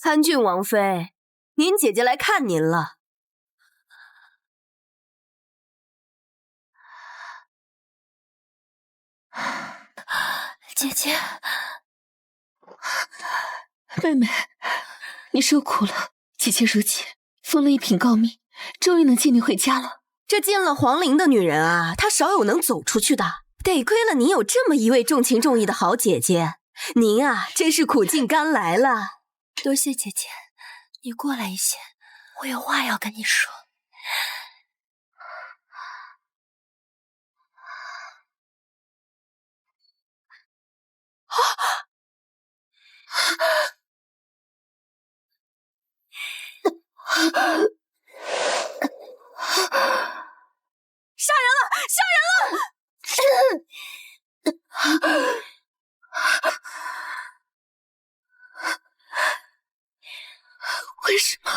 安郡王妃，您姐姐来看您了。姐姐，妹妹，你受苦了。姐姐如今封了一品诰命，终于能接你回家了。这进了皇陵的女人啊，她少有能走出去的。得亏了您有这么一位重情重义的好姐姐，您啊，真是苦尽甘来了。多谢姐姐，你过来一些，我有话要跟你说。杀人了！杀人了！为什么？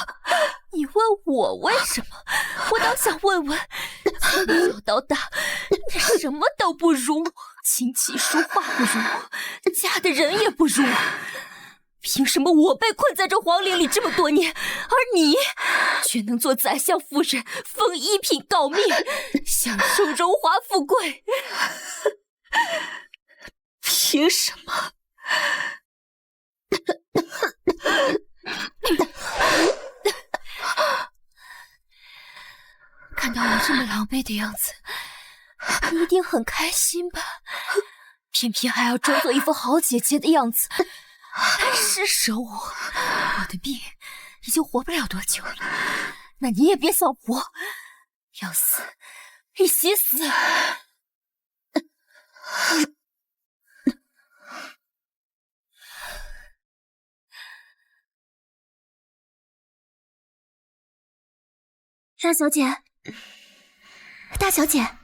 你问我为什么？我倒想问问，从小到大，你什么都不如我，琴棋书画不如我，嫁的人也不如我。凭什么我被困在这皇陵里这么多年，而你却能做宰相夫人，封一品诰命，享受荣华富贵？凭什么？看到我这么狼狈的样子，你一定很开心吧？偏偏还要装作一副好姐姐的样子，来施舍我。我的命已经活不了多久了，那你也别想活，要死一起死。大小姐，大小姐，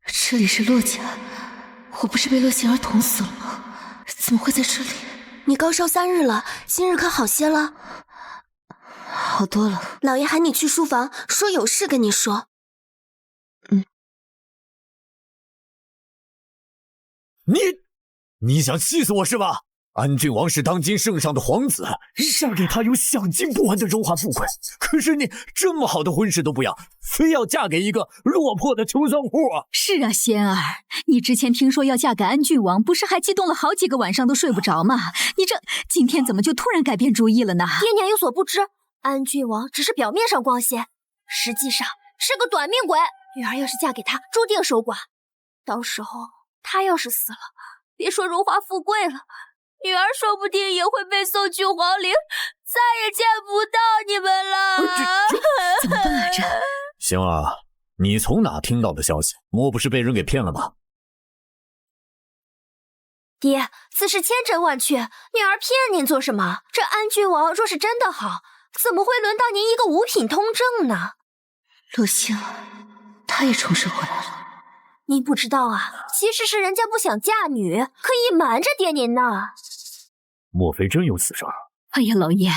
这里是洛家，我不是被洛心儿捅死了吗？怎么会在这里？你高烧3日了，今日可好些了？好多了。老爷喊你去书房，说有事跟你说。你想气死我是吧？安郡王是当今圣上的皇子，嫁给他有享尽不完的荣华富贵。可是你这么好的婚事都不要，非要嫁给一个落魄的穷酸户。是啊，仙儿，你之前听说要嫁给安郡王，不是还激动了好几个晚上都睡不着吗？你这今天怎么就突然改变主意了呢？爹娘有所不知，安郡王只是表面上光鲜，实际上是个短命鬼。女儿要是嫁给他，注定守寡。到时候他要是死了，别说荣华富贵了，女儿说不定也会被送去皇陵，再也见不到你们了。怎么办啊这？行啊，你从哪听到的消息？莫不是被人给骗了吧？爹，此事千真万确，女儿骗您做什么？这安郡王若是真的好，怎么会轮到您一个五品通正呢？洛星儿，她也重生回来了。您不知道啊，其实是人家不想嫁女，可以瞒着爹您呢。莫非真有此事？哎呀，老爷，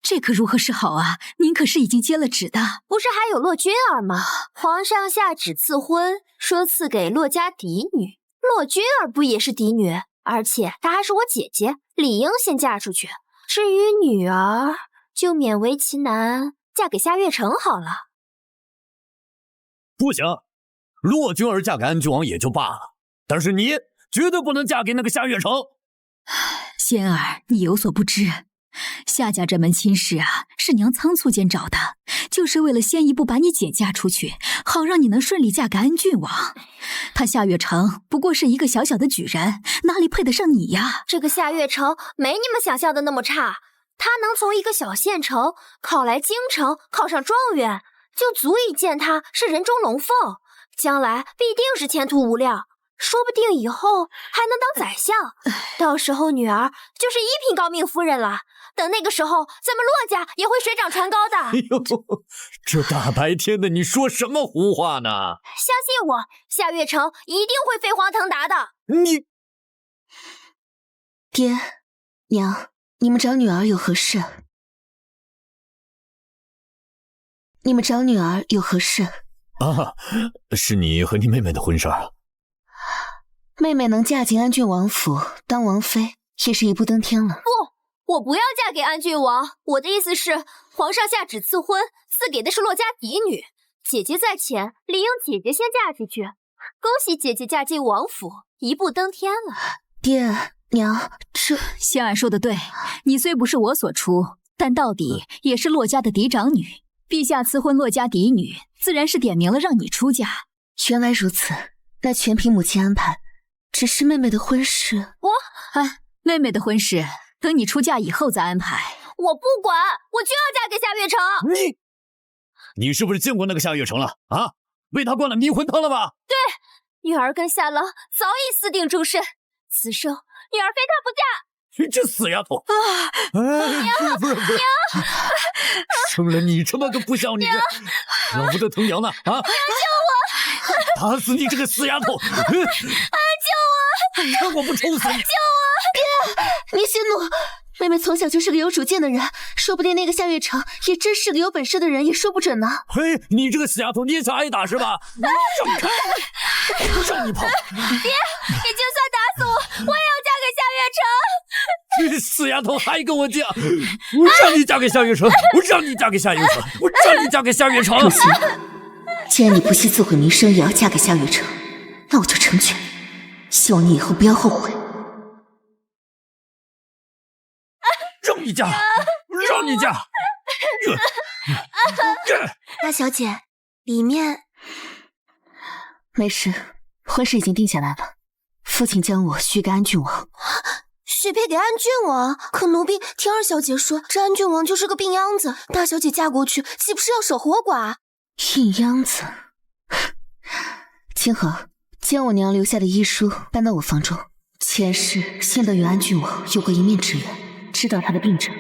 这可如何是好啊？您可是已经接了旨的，不是还有洛君儿吗？皇上下旨赐婚，说赐给洛家嫡女，洛君儿不也是嫡女？而且她还是我姐姐，理应先嫁出去。至于女儿，就勉为其难嫁给夏月城好了。不行，洛君儿嫁给安郡王也就罢了，但是你绝对不能嫁给那个夏月城。仙儿，你有所不知，夏家这门亲事啊，是娘仓促间找的，就是为了先一步把你姐嫁出去，好让你能顺利嫁给安郡王。他夏月城不过是一个小小的举人，哪里配得上你呀？这个夏月城没你们想象的那么差，他能从一个小县城考来京城，考上状元，就足以见他是人中龙凤，将来必定是前途无量。说不定以后还能当宰相，到时候女儿就是一品诰命夫人了。等那个时候，咱们洛家也会水涨船高的。哎呦，这大白天的，你说什么胡话呢？相信我，夏月城一定会飞黄腾达的。你，爹娘，你们找女儿有何事？你们找女儿有何事？啊，是你和你妹妹的婚事啊。妹妹能嫁进安郡王府当王妃，也是一步登天了。不，我不要嫁给安郡王，我的意思是，皇上下旨赐婚，赐给的是洛家嫡女。姐姐在前，理应姐姐先嫁出去。恭喜姐姐嫁进王府，一步登天了。爹娘，这仙儿说的对，你虽不是我所出，但到底也是洛家的嫡长女。陛下赐婚洛家嫡女，自然是点明了让你出嫁。原来如此，那全凭母亲安排。只是妹妹的婚事，妹妹的婚事，等你出嫁以后再安排。我不管，我就要嫁给夏月城。你是不是见过那个夏月城了啊？为他灌了迷魂汤了吧？对，女儿跟夏郎早已私定终身，此生女儿非他不嫁。你这死丫头！不是，生了你这么个不孝女，老夫的疼娘呢！啊！娘救我！打死你这个死丫头！救我！看我不抽死你！救我！爹，你息怒。妹妹从小就是个有主见的人，说不定那个夏月城也真是个有本事的人，也说不准呢。嘿，你这个死丫头，你也想挨打是吧？让开！让你跑！爹，你就算打死我，我也要嫁给夏月城。这死丫头还跟我犟！我让你嫁给夏月城！我让你嫁给夏月城！我让你嫁给夏月城！不行，既然你不惜自毁名声也要嫁给夏月城，那我就成全。希望你以后不要后悔。让你嫁，让你嫁！大小姐，里面没事，婚事已经定下来了。父亲将我许给安郡王。许配给安郡王？可奴婢听二小姐说，这安郡王就是个病秧子，大小姐嫁过去，岂不是要守活寡？病秧子。清河，将我娘留下的医书搬到我房中。前世幸得与安郡王有过一面之缘，知道他的病症，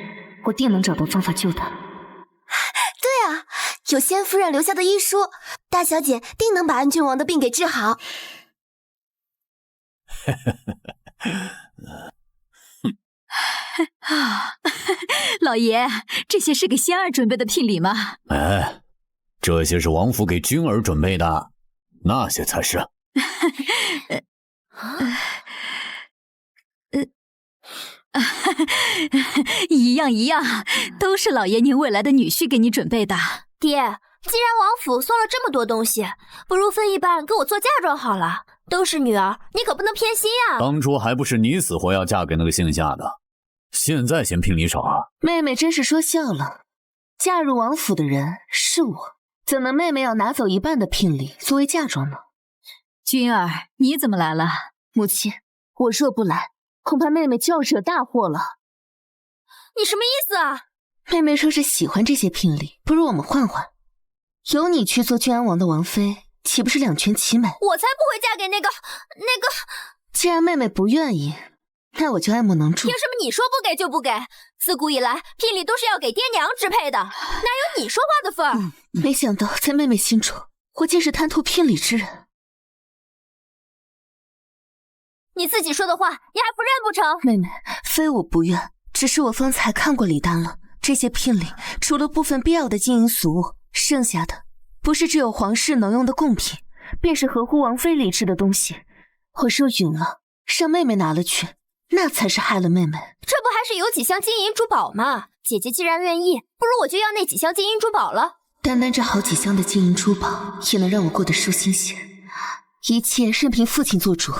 我定能找到方法救他。对啊，有仙夫人留下的医书，大小姐定能把安郡王的病给治好。老爷，这些是给仙儿准备的聘礼吗？哎，这些是王府给君儿准备的，那些才是。一样，都是老爷您未来的女婿给你准备的。爹，既然王府送了这么多东西，不如分一半给我做嫁妆好了。都是女儿，你可不能偏心啊！当初还不是你死活要嫁给那个姓夏的，现在嫌聘礼少啊？妹妹真是说笑了，嫁入王府的人是我，怎能妹妹要拿走一半的聘礼作为嫁妆呢？君儿，你怎么来了？母亲，我若不来，恐怕妹妹就要惹大祸了。你什么意思啊？妹妹若是喜欢这些聘礼，不如我们换换，由你去做郡安王的王妃，岂不是两全其美？我才不会嫁给那个。既然妹妹不愿意，那我就爱莫能助。凭什么你说不给就不给？自古以来，聘礼都是要给爹娘支配的，哪有你说话的份儿？没想到在妹妹心中，我竟是贪图聘礼之人。你自己说的话，你还不认不成？妹妹，非我不愿，只是我方才看过礼单了，这些聘礼除了部分必要的金银俗物，剩下的不是只有皇室能用的贡品，便是合乎王妃礼制的东西。我若允了，让妹妹拿了去，那才是害了妹妹。这不还是有几箱金银珠宝吗？姐姐既然愿意，不如我就要那几箱金银珠宝了。单单这好几箱的金银珠宝，也能让我过得舒心些。一切任凭父亲做主。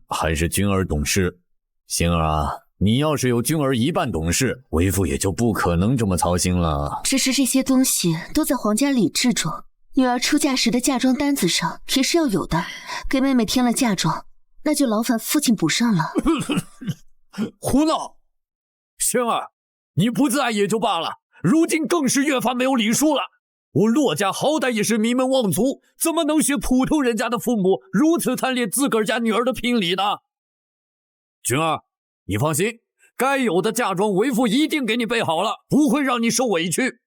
还是君儿懂事。星儿啊，你要是有君儿一半懂事，为父也就不可能这么操心了。只是这些东西都在皇家礼制中，女儿出嫁时的嫁妆单子上也是要有的。给妹妹添了嫁妆，那就劳烦父亲补上了。胡闹！星儿，你不自爱也就罢了，如今更是越发没有礼数了。我骆家好歹也是名门望族，怎么能学普通人家的父母如此贪恋自个儿家女儿的聘礼呢？君儿，你放心，该有的嫁妆为父一定给你备好了，不会让你受委屈。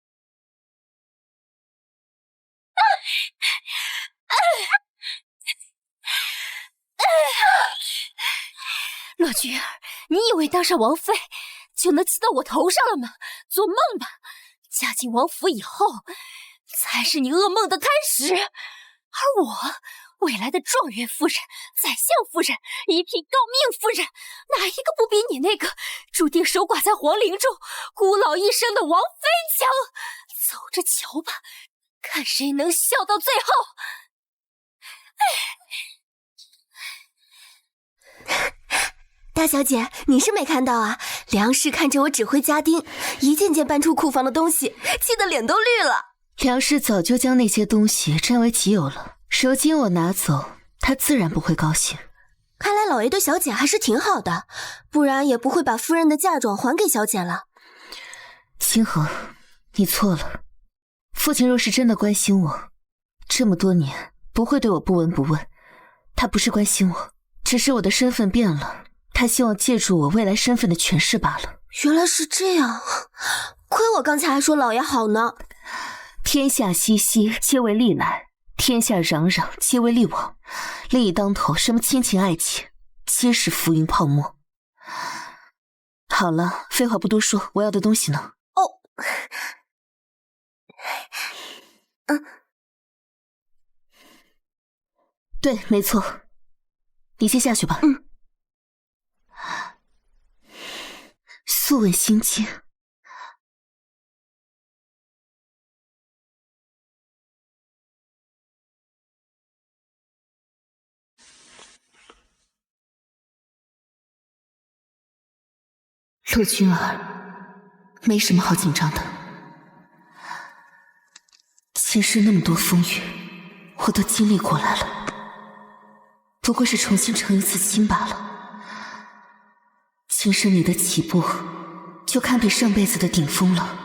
洛君儿，你以为当上王妃就能骑到我头上了吗？做梦吧！嫁进王府以后，才是你噩梦的开始。而未来的状元夫人、宰相夫人、一品诰命夫人，哪一个不比你那个注定守寡在皇陵中、孤老一生的王妃强？走着瞧吧，看谁能笑到最后。大小姐，你是没看到啊？梁氏看着我指挥家丁，一件件搬出库房的东西，气得脸都绿了。梁氏早就将那些东西占为己有了，如今我拿走，他自然不会高兴。看来老爷对小姐还是挺好的，不然也不会把夫人的嫁妆还给小姐了。清河，你错了。父亲若是真的关心我，这么多年不会对我不闻不问。他不是关心我，只是我的身份变了，他希望借助我未来身份的权势罢了。原来是这样，亏我刚才还说老爷好呢。天下熙熙，皆为利来；天下攘攘，皆为利往。利益当头，什么亲情爱情，皆是浮云泡沫。好了，废话不多说，我要的东西呢？哦，对，没错，你先下去吧。素问心经。陆君儿，没什么好紧张的。前世那么多风雨，我都经历过来了，不过是重新成一次亲罢了。今生你的起步，就堪比上辈子的顶峰了。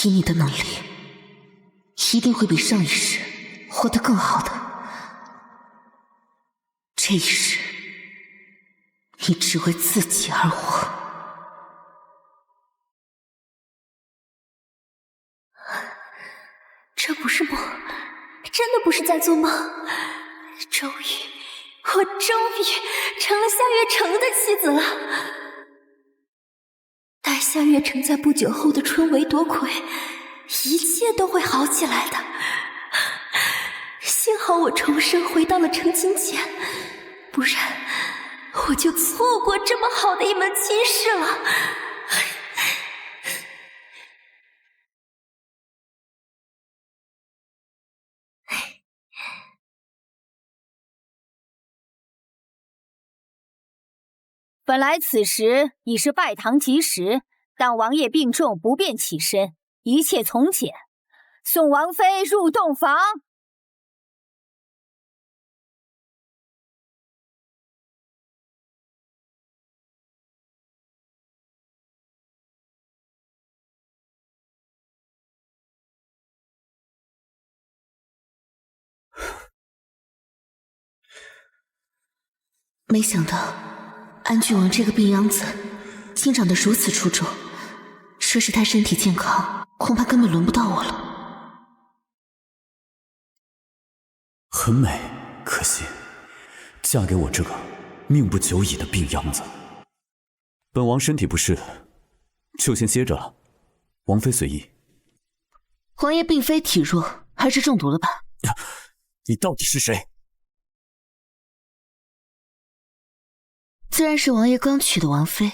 以你的能力，一定会比上一世活得更好的。这一世，你只为自己而活。这不是梦，真的不是在做梦。终于，我终于成了夏月城的妻子了。待夏月城在不久后的春闱夺魁，一切都会好起来的。幸好我重生回到了成亲前，不然我就错过这么好的一门亲事了。本来此时已是拜堂吉时，但王爷病重，不便起身，一切从简。送王妃入洞房。没想到安郡王这个病秧子竟长得如此出众，说是他身体健康，恐怕根本轮不到我了。很美，可惜嫁给我这个命不久矣的病秧子。本王身体不适，就先歇着了，王妃随意。王爷并非体弱，而是中毒了吧？你到底是谁？自然是王爷刚娶的王妃，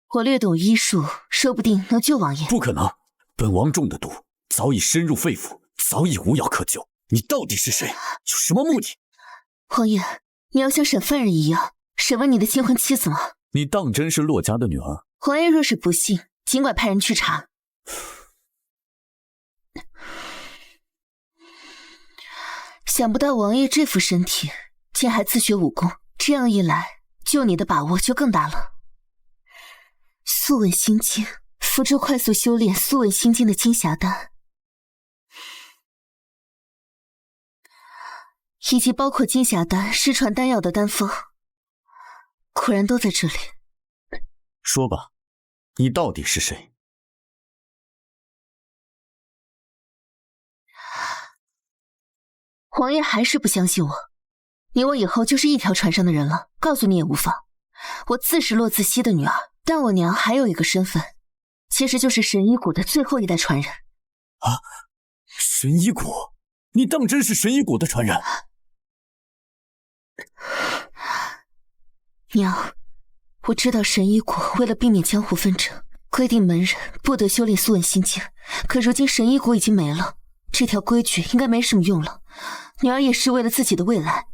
我略懂医术，说不定能救王爷。不可能，本王中的毒早已深入肺腑，早已无药可救。你到底是谁？有什么目的？王爷，你要像审犯人一样审问你的新婚妻子吗？你当真是骆家的女儿？王爷若是不信，尽管派人去查。想不到王爷这副身体，竟还自学武功，这样一来，救你的把握就更大了。素问心经，辅助快速修炼素问心经的金匣丹，以及包括金匣丹失传丹药的丹方，果然都在这里。说吧，你到底是谁？王爷还是不相信我，你我以后就是一条船上的人了，告诉你也无妨。我自是骆自熙的女儿，但我娘还有一个身份，其实就是神医谷的最后一代传人。啊，神医谷？你当真是神医谷的传人？娘，我知道神医国为了避免江湖纷争，规定门人不得修炼素问心经，可如今神医国已经没了，这条规矩应该没什么用了。女儿也是为了自己的未来，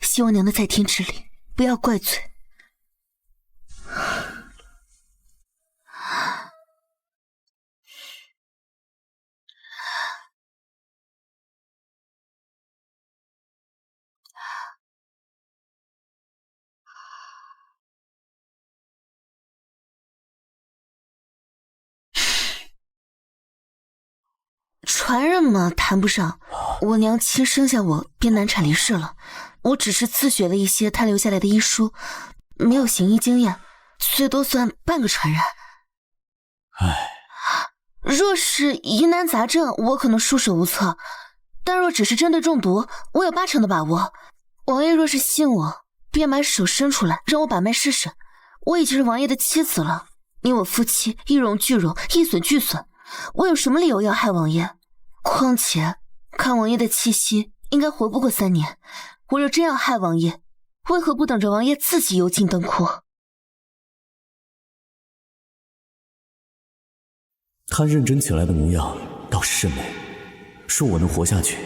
希望娘的在天之灵不要怪罪。传人嘛，谈不上。我娘亲生下我便难产离世了，我只是自学了一些她留下来的医书，没有行医经验，最多算半个传人。唉，若是疑难杂症，我可能束手无策，但若只是针对中毒，我有80%的把握。王爷若是信我，便把手伸出来，让我把脉试试。我已经是王爷的妻子了，你我夫妻一荣俱荣，一损俱损，我有什么理由要害王爷？况且看王爷的气息，应该活不过3年。我若真要害王爷，为何不等着王爷自己油尽灯枯？他认真起来的模样倒是甚美，说我能活下去，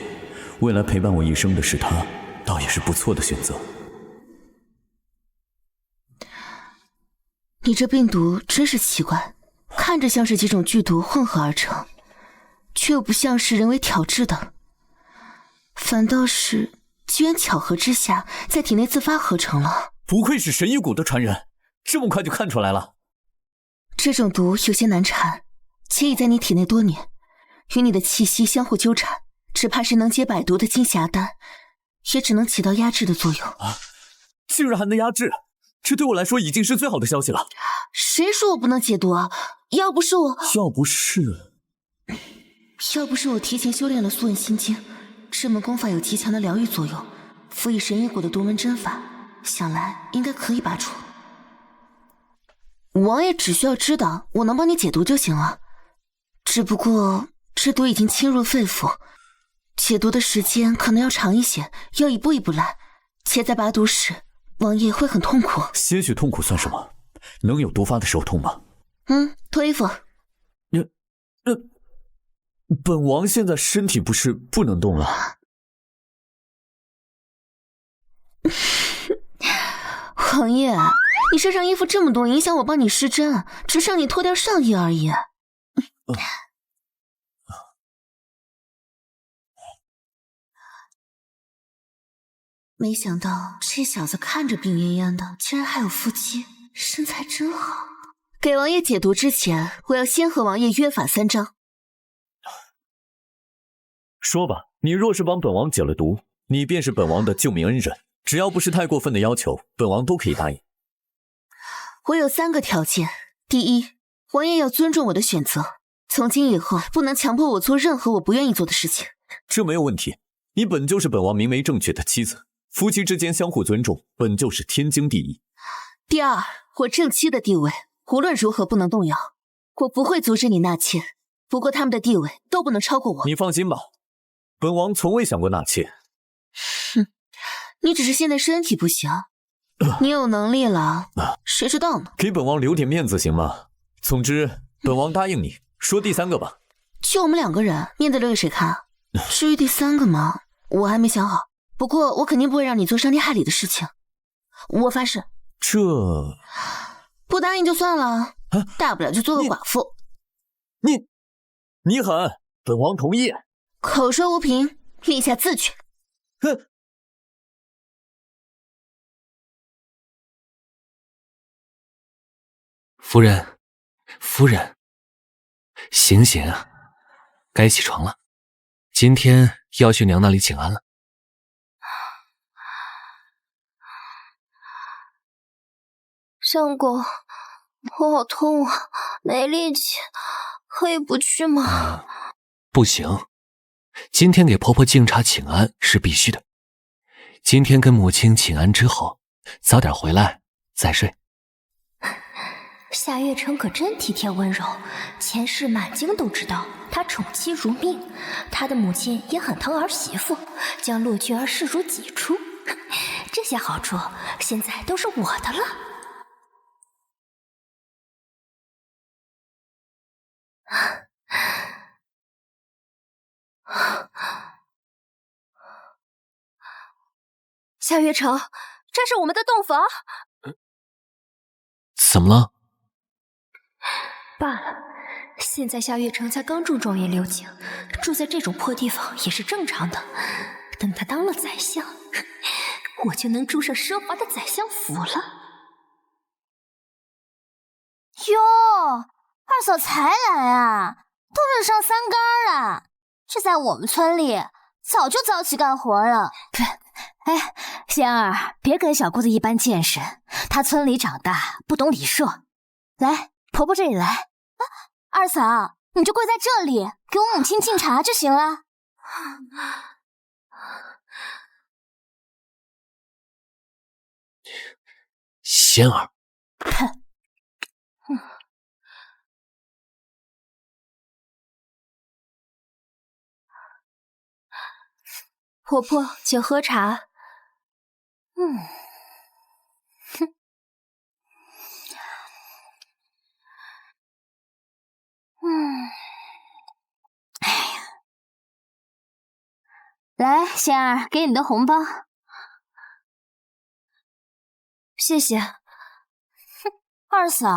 未来陪伴我一生的是他，倒也是不错的选择。你这病毒真是奇怪，看着像是几种剧毒混合而成，却又不像是人为调制的，反倒是机缘巧合之下在体内自发合成了。不愧是神医谷的传人，这么快就看出来了。这种毒有些难缠，且已在你体内多年，与你的气息相互纠缠，只怕是能解百毒的金匣丹，也只能起到压制的作用。竟然还能压制，这对我来说已经是最好的消息了。谁说我不能解毒啊？要不是我提前修炼了素问心经，这门功法有极强的疗愈作用，辅以神医谷的独门针法，想来应该可以拔除。王爷只需要知道我能帮你解毒就行了，只不过这毒已经侵入肺腑，解毒的时间可能要长一些，要一步一步来，且在拔毒时王爷会很痛苦。些许痛苦算什么？能有毒发的时候痛吗？脱衣服。本王现在身体不是不能动了？王爷，你身上衣服这么多，影响我帮你施针，只是让你脱掉上衣而已。没想到这小子看着病恹恹的，竟然还有腹肌，身材真好。给王爷解毒之前，我要先和王爷约法3章。说吧，你若是帮本王解了毒，你便是本王的救命恩人，只要不是太过分的要求，本王都可以答应。我有3个条件。第一，王爷要尊重我的选择，从今以后不能强迫我做任何我不愿意做的事情。这没有问题，你本就是本王明媒正娶的妻子，夫妻之间相互尊重，本就是天经地义。第二，我正妻的地位无论如何不能动摇，我不会阻止你纳妾，不过他们的地位都不能超过我。你放心吧，本王从未想过纳妾。你只是现在身体不行，你有能力了，谁知道呢？给本王留点面子行吗？总之，本王答应你。说第3个吧。就我们2个人，面子留给谁看啊？至于第3个嘛，我还没想好。不过我肯定不会让你做伤天害理的事情，我发誓。这不答应就算了，大不了就做个寡妇。你狠，本王同意。口说无凭，立下字据。哼。夫人，醒醒啊，该起床了。今天要去娘那里请安了。相公，我好痛啊，没力气，可以不去吗？不行，今天给婆婆敬茶请安是必须的。今天跟母亲请安之后，早点回来再睡。夏月城可真体贴温柔，前世满京都知道他宠妻如命，他的母亲也很疼儿媳妇，将陆俊儿视如己出。这些好处现在都是我的了。夏月城，这是我们的洞房。怎么了？罢了，现在夏月城才刚中状元6级，住在这种破地方也是正常的。等他当了宰相，我就能住上奢华的宰相府了。哟，二嫂才来啊，都热上3竿了。这在我们村里早就早起干活了。哎，仙儿，别跟小姑子一般见识，她村里长大，不懂礼数。来，婆婆这里来。啊，二嫂，你就跪在这里，给我母亲敬茶就行了。仙儿，婆婆，请喝茶。哎呀，来，仙儿，给你的红包。谢谢。二嫂，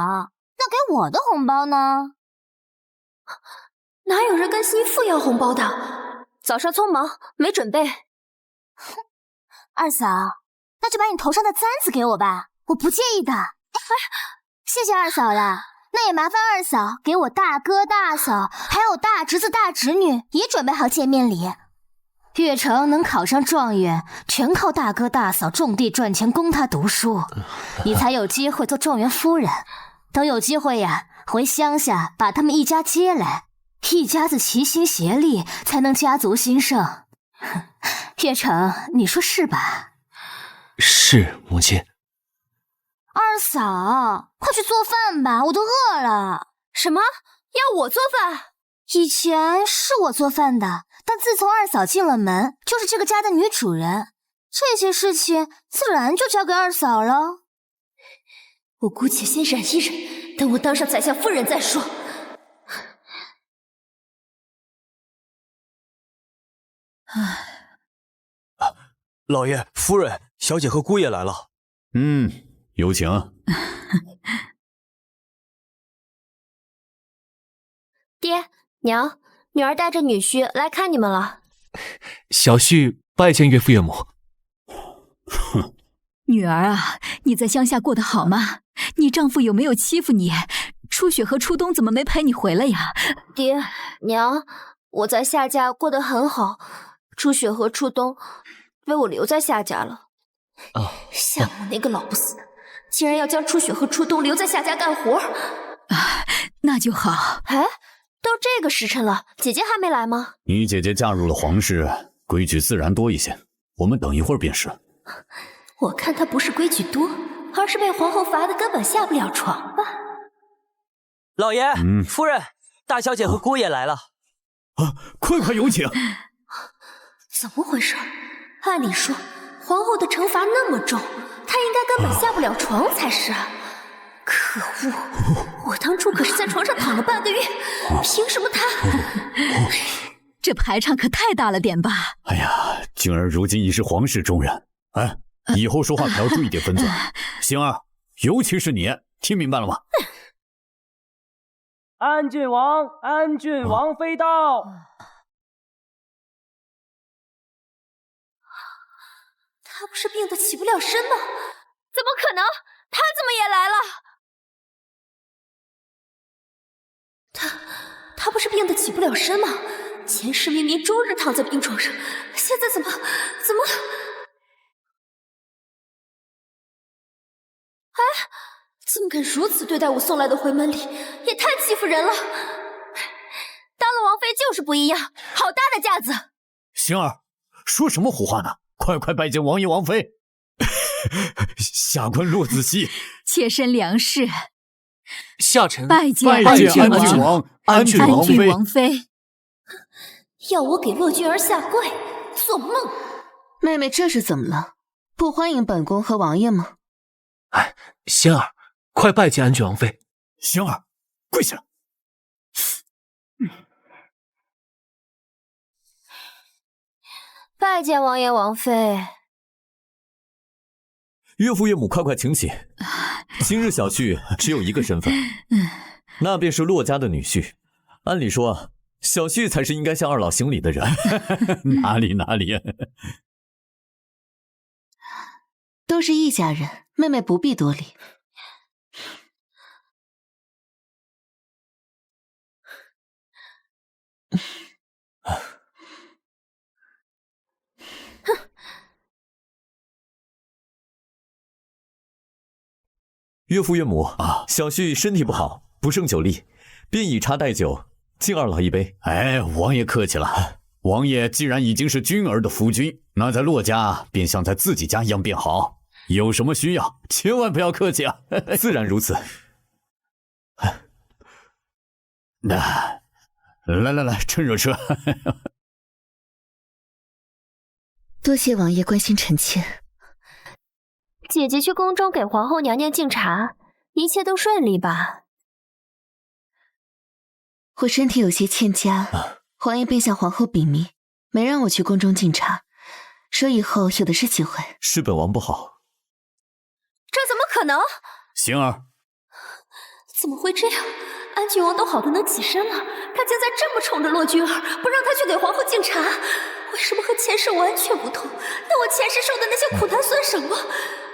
那给我的红包呢？哪有人跟新妇要红包的？早上匆忙没准备。二嫂，那就把你头上的簪子给我吧，我不介意的。哎，谢谢二嫂了。那也麻烦二嫂给我大哥大嫂还有大侄子大侄女也准备好见面礼。月城能考上状元，全靠大哥大嫂种地赚钱供他读书，你才有机会做状元夫人。等有机会呀，回乡下把他们一家接来，一家子齐心协力，才能家族兴盛。月城，你说是吧？是，母亲。二嫂，快去做饭吧，我都饿了。什么？要我做饭？以前是我做饭的，但自从二嫂进了门，就是这个家的女主人，这些事情自然就交给二嫂了。我姑且先忍一忍，等我当上宰相夫人再说。老爷、夫人、小姐和姑爷来了。有请。爹娘，女儿带着女婿来看你们了。小婿拜见岳父岳母。女儿啊，你在乡下过得好吗？你丈夫有没有欺负你？初雪和初冬怎么没陪你回来呀？爹娘，我在夏家过得很好，初雪和初冬被我留在夏家了。夏母那个老不死的，竟然要将初雪和初冬留在夏家干活。那就好。哎，都这个时辰了，姐姐还没来吗？你姐姐嫁入了皇室，规矩自然多一些。我们等一会儿便是。我看她不是规矩多，而是被皇后罚的根本下不了床吧。老爷、夫人，大小姐和姑爷来了。快快有请。怎么回事？按理说，皇后的惩罚那么重，她应该根本下不了床才是。可恶！我当初可是在床上躺了半个月，凭什么她？这排场可太大了点吧？哎呀，静儿如今已是皇室中人，哎，以后说话可要注意点分寸。星儿，尤其是你，听明白了吗？安郡王妃到。他不是病得起不了身吗？怎么可能？他怎么也来了？他不是病得起不了身吗？前世明明终日躺在病床上，现在怎么？哎，竟敢如此对待我送来的回门礼，也太欺负人了！当了王妃就是不一样，好大的架子！星儿，说什么胡话呢？快快拜见王爷王妃。下官骆子熙，妾身梁氏，下臣拜见安郡王妃。要我给骆君儿下跪，做梦！妹妹这是怎么了？不欢迎本宫和王爷吗？哎，仙儿，快拜见安郡王妃。星儿，跪下。拜见王爷王妃。岳父岳母，快快请起。今日小婿只有一个身份，那便是骆家的女婿。按理说，小婿才是应该向二老行礼的人。哪里，都是一家人，妹妹不必多礼。岳父岳母啊，小婿身体不好，不胜酒力，便以茶代酒，敬二老一杯。哎，王爷客气了。王爷既然已经是君儿的夫君，那在骆家便像在自己家一样便好。有什么需要，千万不要客气啊！自然如此。来，趁热吃。多谢王爷关心臣妾。姐姐去宫中给皇后娘娘敬茶，一切都顺利吧？我身体有些欠佳，皇爷便向皇后禀明，没让我去宫中敬茶，说以后有的是机会。是本王不好。这怎么可能？星儿，怎么会这样？安郡王都好的能起身了，他竟在这么宠着骆君儿，不让他去给皇后敬茶，为什么和前世完全不同？那我前世受的那些苦，他算什么？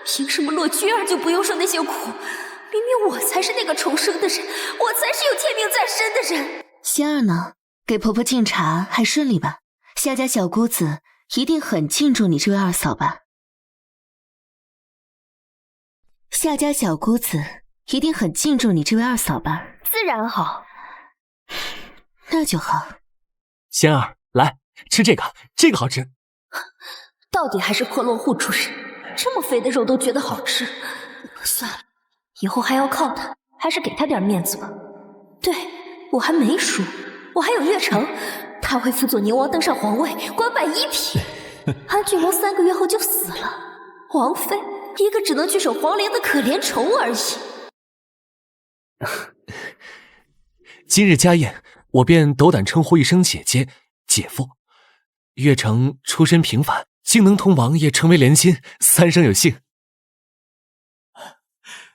凭什么骆君儿就不用受那些苦？明明我才是那个重生的人，我才是有天命在身的人。仙儿呢？给婆婆敬茶还顺利吧？夏家小姑子一定很敬重你这位二嫂吧？夏家小姑子一定很敬重你这位二嫂吧？自然好。那就好。仙儿，来吃这个，这个好吃。到底还是破落户出身，这么肥的肉都觉得好吃。算了，以后还要靠他，还是给他点面子吧。对，我还没输，我还有岳成，他会辅佐宁王登上皇位，官拜一品。安郡王3个月后就死了，王妃一个只能据守皇陵的可怜虫而已。今日家宴，我便斗胆称呼一声姐姐、姐夫。岳成出身平凡，竟能同王爷成为连心，三生有幸。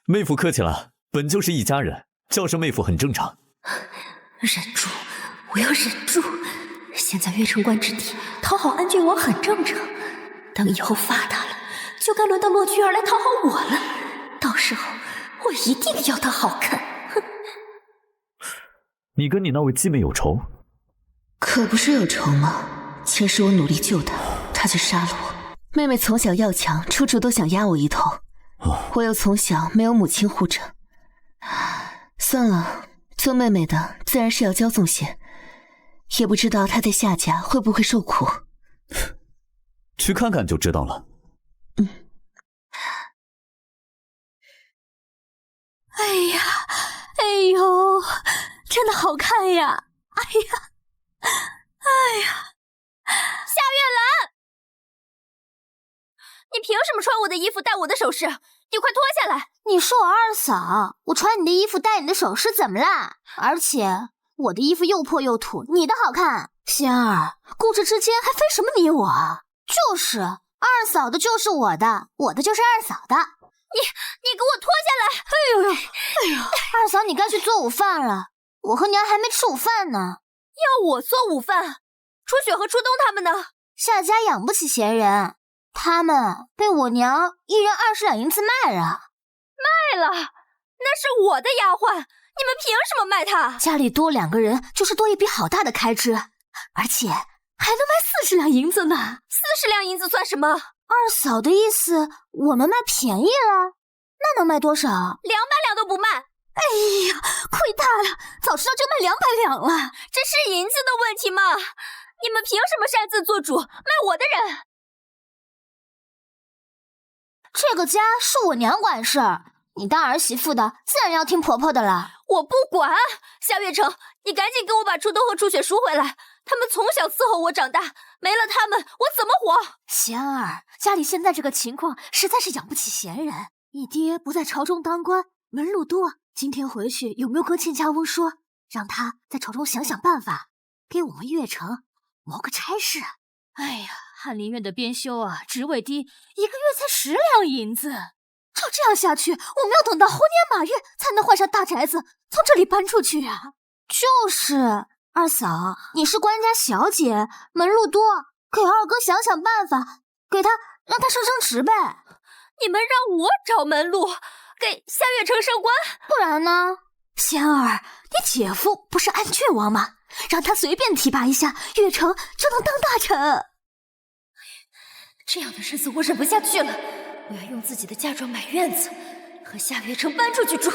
妹夫客气了，本就是一家人，叫声妹夫很正常。忍住，我要忍住。现在岳城关之地，讨好安郡王很正常。等以后发达了，就该轮到骆君儿来讨好我了。到时候，我一定要她好看。哼！你跟你那位继妹有仇？可不是有仇吗？前世我努力救她，她却杀了我。妹妹从小要强，处处都想压我一头。我又从小没有母亲护着。算了，做妹妹的自然是要骄纵些，也不知道她在夏家会不会受苦。去看看就知道了。哎呦，真的好看呀！哎呀，夏月兰，你凭什么穿我的衣服戴我的首饰？你快脱下来！你是我二嫂，我穿你的衣服戴你的首饰怎么啦？而且我的衣服又破又土，你的好看。仙儿，故事之间还分什么你我？就是二嫂的就是我的，我的就是二嫂的。你给我脱下来！哎呦，二嫂，你该去做午饭了，我和娘还没吃午饭呢。要我做午饭？初雪和初冬他们呢？夏家养不起闲人，他们被我娘1人20两银子卖了。卖了？那是我的丫鬟，你们凭什么卖她？家里多2个人就是多一笔好大的开支，而且还能卖40两银子呢。40两银子算什么？二嫂的意思，我们卖便宜了，那能卖多少？200两都不卖。哎呀，亏大了，早知道就卖200两了。这是银子的问题吗？你们凭什么擅自做主卖我的人？这个家是我娘管事儿，你当儿媳妇的自然要听婆婆的了。我不管。夏月城，你赶紧给我把初冬和初雪赎回来，他他们从小伺候我长大，没了他们，我怎么活？贤儿，家里现在这个情况，实在是养不起闲人。你爹不在朝中当官，门路多。今天回去有没有跟亲家翁说，让他在朝中想想办法，给我们月城谋个差事？哎呀，翰林院的编修啊，职位低，一个月才10两银子。照这样下去，我们要等到猴年马月才能换上大宅子，从这里搬出去啊！就是，二嫂，你是官家小姐，门路多，给二哥想想办法，给他让他升职呗。你们让我找门路，给夏月城升官？不然呢？仙儿，你姐夫不是安郡王吗？让他随便提拔一下，月城就能当大臣。这样的日子我忍不下去了，我要用自己的嫁妆买院子，和夏月城搬出去住。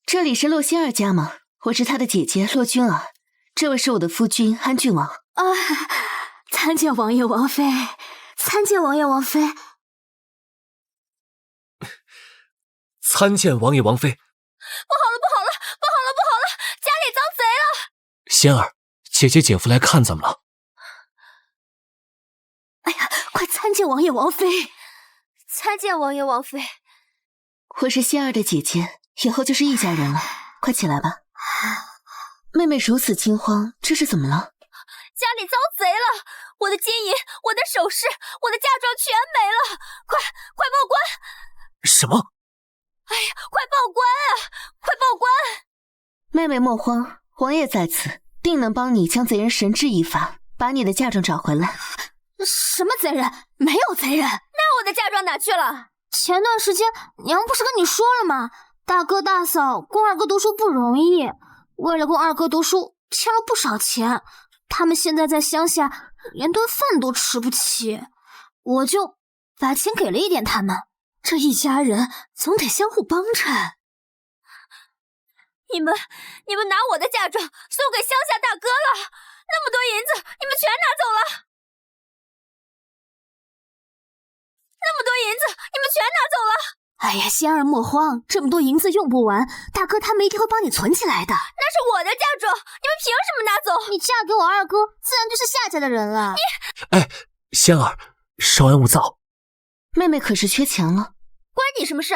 这里是洛仙儿家吗？我是她的姐姐洛君儿，这位是我的夫君安郡王。参见王爷王妃，参见王爷王妃。参见王爷王妃。不好了，不好了，不好了，不好了！家里遭贼了！仙儿，姐姐姐夫来看怎么了？哎呀，快参见王爷王妃！参见王爷王妃。我是仙儿的姐姐，以后就是一家人了，快起来吧。妹妹如此惊慌，这是怎么了？家里遭贼了，我的金银，我的首饰，我的嫁妆全没了！快报官！什么？哎呀，快报官啊！快报官！妹妹莫慌，王爷在此，定能帮你将贼人绳之以法，把你的嫁妆找回来。什么贼人？没有贼人。那我的嫁妆哪去了？前段时间娘不是跟你说了吗？大哥大嫂供二哥读书不容易，为了供二哥读书欠了不少钱，他们现在在乡下连顿饭都吃不起，我就把钱给了一点他们，这一家人总得相互帮衬。你们拿我的嫁妆送给乡下大哥了，那么多银子你们全拿走了，那么多银子你们全拿走了。哎呀，仙儿莫慌，这么多银子用不完，大哥他们一定会帮你存起来的。那是我的嫁妆，你们凭什么拿走？你嫁给我二哥，自然就是夏家的人了。哎，仙儿，稍安勿躁。妹妹可是缺钱了，关你什么事？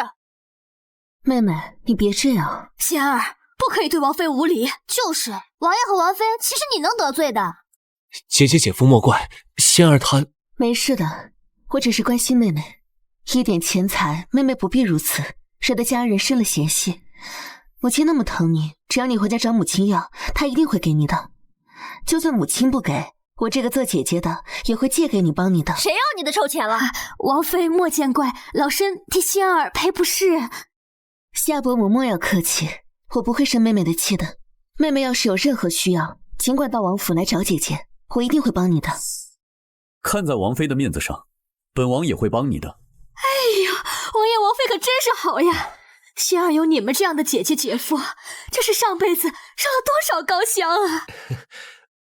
妹妹，你别这样。仙儿，不可以对王妃无礼。就是，王爷和王妃，其实你能得罪的。姐姐姐夫莫怪，仙儿她没事的，我只是关心妹妹。一点钱财，妹妹不必如此，惹得家人生了嫌隙。母亲那么疼你，只要你回家找母亲要，她一定会给你的。就算母亲不给，我这个做姐姐的也会借给你帮你的。谁要你的臭钱了？王妃莫见怪，老身替仙儿赔不是。夏伯母莫要客气，我不会生妹妹的气的。妹妹要是有任何需要，尽管到王府来找姐姐，我一定会帮你的。看在王妃的面子上，本王也会帮你的。哎呀，王爷王妃可真是好呀！仙儿有你们这样的姐姐姐夫，这是上辈子烧了多少高香啊！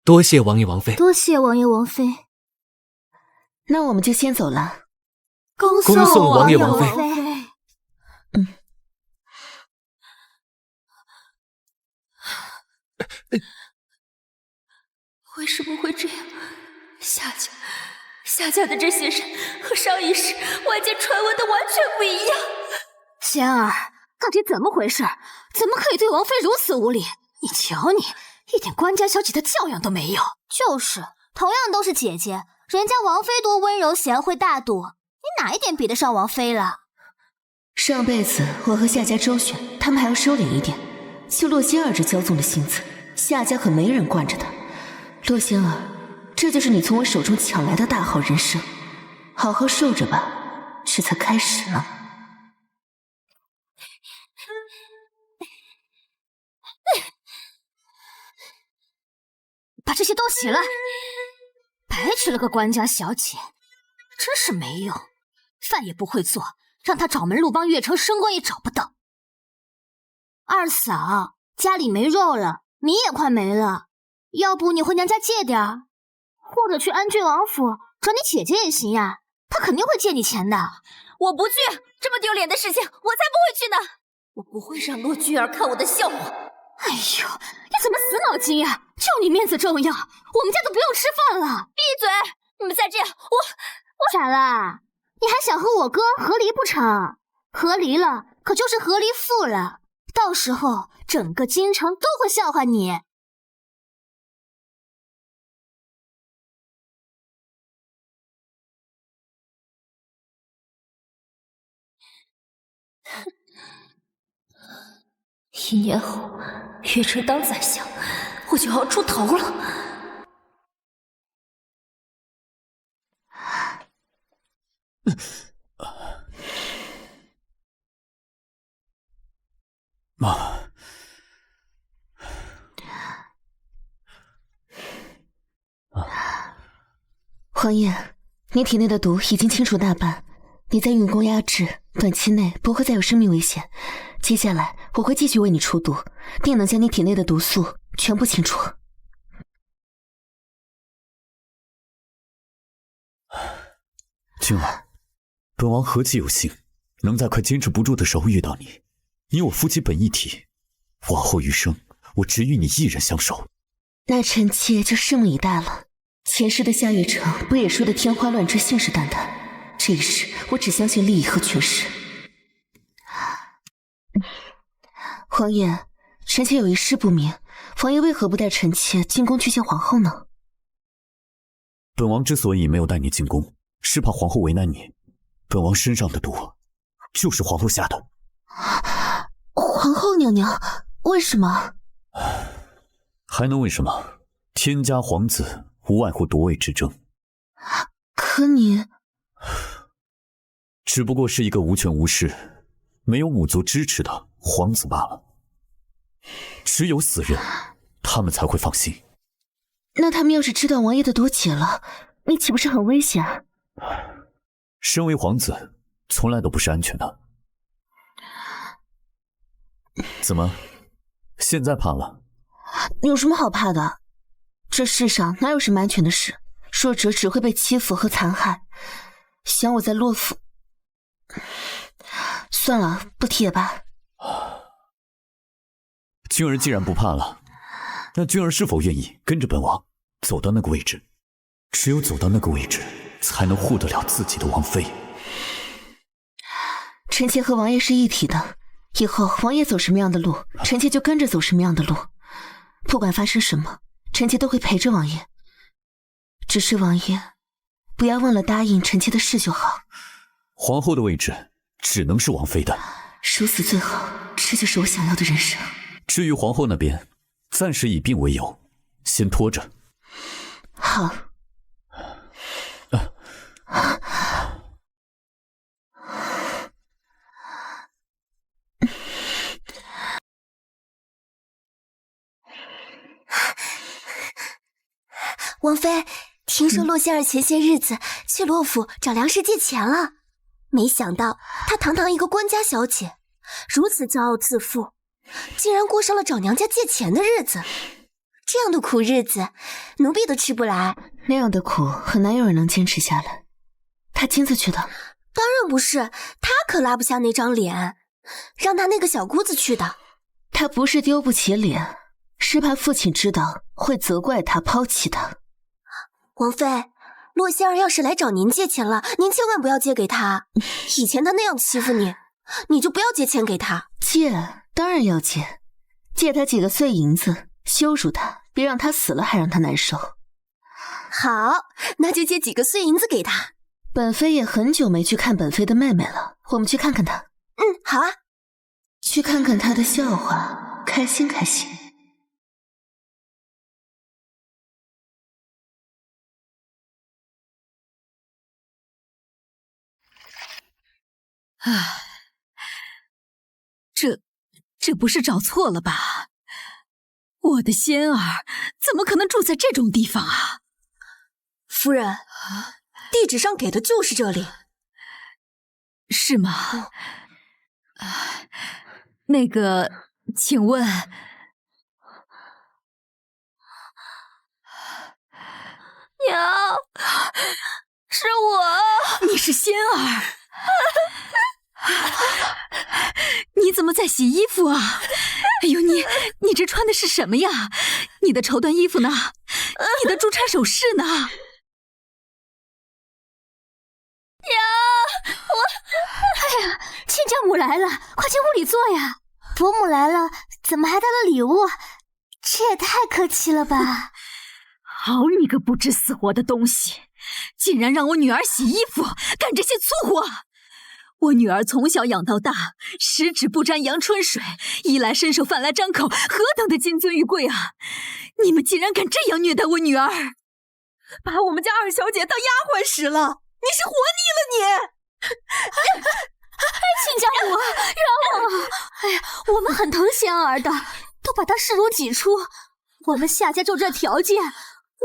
多谢王爷王妃，多谢王爷王妃。那我们就先走了。恭送王爷王妃。为什么会这样？夏家的这些人和上一世外界传闻的完全不一样。仙儿，到底怎么回事？怎么可以对王妃如此无礼？你瞧你，一点官家小姐的教养都没有。就是，同样都是姐姐，人家王妃多温柔贤惠大度，你哪一点比得上王妃了？上辈子我和夏家周旋，他们还要收敛一点。就洛仙儿这骄纵的性子，夏家可没人惯着他。洛仙儿，这就是你从我手中抢来的大好人生，好好受着吧，这才开始呢。把这些都洗了，白娶了个官家小姐，真是没用，饭也不会做，让他找门路帮月城升官也找不到。二嫂，家里没肉了，米也快没了，要不你回娘家借点儿，或者去安郡王府找你姐姐也行呀，她肯定会借你钱的。我不去，这么丢脸的事情我才不会去呢！我不会让洛居儿看我的笑话。哎呦，你怎么死脑筋呀？就你面子重要，我们家都不用吃饭了。闭嘴！你们再这样，我咋啦？你还想和我哥和离不成？和离了，可就是和离父了。到时候整个京城都会笑话你。1年后，月城当宰相，我就要出头了。妈，黄叶，你体内的毒已经清除大半，你在运功压制，短期内不会再有生命危险。接下来我会继续为你除毒，定能将你体内的毒素全部清除。静儿，本王何其有幸，能在快坚持不住的时候遇到你。你我夫妻本一体，往后余生，我只与你一人相守。那臣妾就拭目以待了。前世的夏月城不也说的天花乱坠、信誓旦旦？这一世我只相信利益和权势。皇爷，臣妾有一事不明，皇爷为何不带臣妾进宫去见皇后呢？本王之所以没有带你进宫，是怕皇后为难你。本王身上的毒，就是皇后下的。皇后娘娘，为什么？还能为什么？天家皇子无外乎夺位之争。可你……只不过是一个无权无势、没有五族支持的皇子罢了。只有死人，他们才会放心。那他们要是知道王爷的毒解了，你岂不是很危险？身为皇子，从来都不是安全的。怎么，现在怕了？有什么好怕的？这世上哪有什么安全的事？弱者只会被欺负和残害。想我在洛府……算了，不提也罢。君儿既然不怕了，那君儿是否愿意跟着本王走到那个位置？只有走到那个位置，才能护得了自己的王妃。臣妾和王爷是一体的，以后王爷走什么样的路，臣妾就跟着走什么样的路。不管发生什么，臣妾都会陪着王爷。只是王爷，不要忘了答应臣妾的事就好。皇后的位置只能是王妃的，殊死最好，这就是我想要的人生。至于皇后那边，暂时以病为由，先拖着。好。王妃，听说洛仙儿前些日子去洛府找梁氏借钱了，没想到她堂堂一个官家小姐，如此骄傲自负，竟然过上了找娘家借钱的日子。这样的苦日子，奴婢都吃不来。那样的苦很难有人能坚持下来。她亲自去的？当然不是，她可拉不下那张脸，让她那个小姑子去的。她不是丢不起脸，是怕父亲知道会责怪她抛弃她。王妃，洛仙儿要是来找您借钱了，您千万不要借给她。以前她那样欺负你，你就不要借钱给她。借，当然要借，借她几个碎银子，羞辱她，别让她死了还让她难受。好，那就借几个碎银子给她。本妃也很久没去看本妃的妹妹了，我们去看看她。好啊，去看看她的笑话，开心开心。唉，这不是找错了吧？我的仙儿怎么可能住在这种地方啊？夫人，地址上给的就是这里。是吗？那个，请问，娘，是我，你是仙儿，你怎么在洗衣服啊？哎呦，你这穿的是什么呀？你的绸缎衣服呢？你的珠钗首饰呢？哎呀，亲家母来了，快进屋里坐呀！伯母来了，怎么还带了礼物？这也太客气了吧！好你个不知死活的东西，竟然让我女儿洗衣服，干这些粗活！我女儿从小养到大，十指不沾阳春水，衣来伸手饭来张口，何等的金尊玉贵啊！你们竟然敢这样虐待我女儿，把我们家二小姐当丫鬟使了！你是活腻了你！亲家母，饶我！哎呀，我们很疼仙儿的，都把她视如己出。我们夏家就这条件，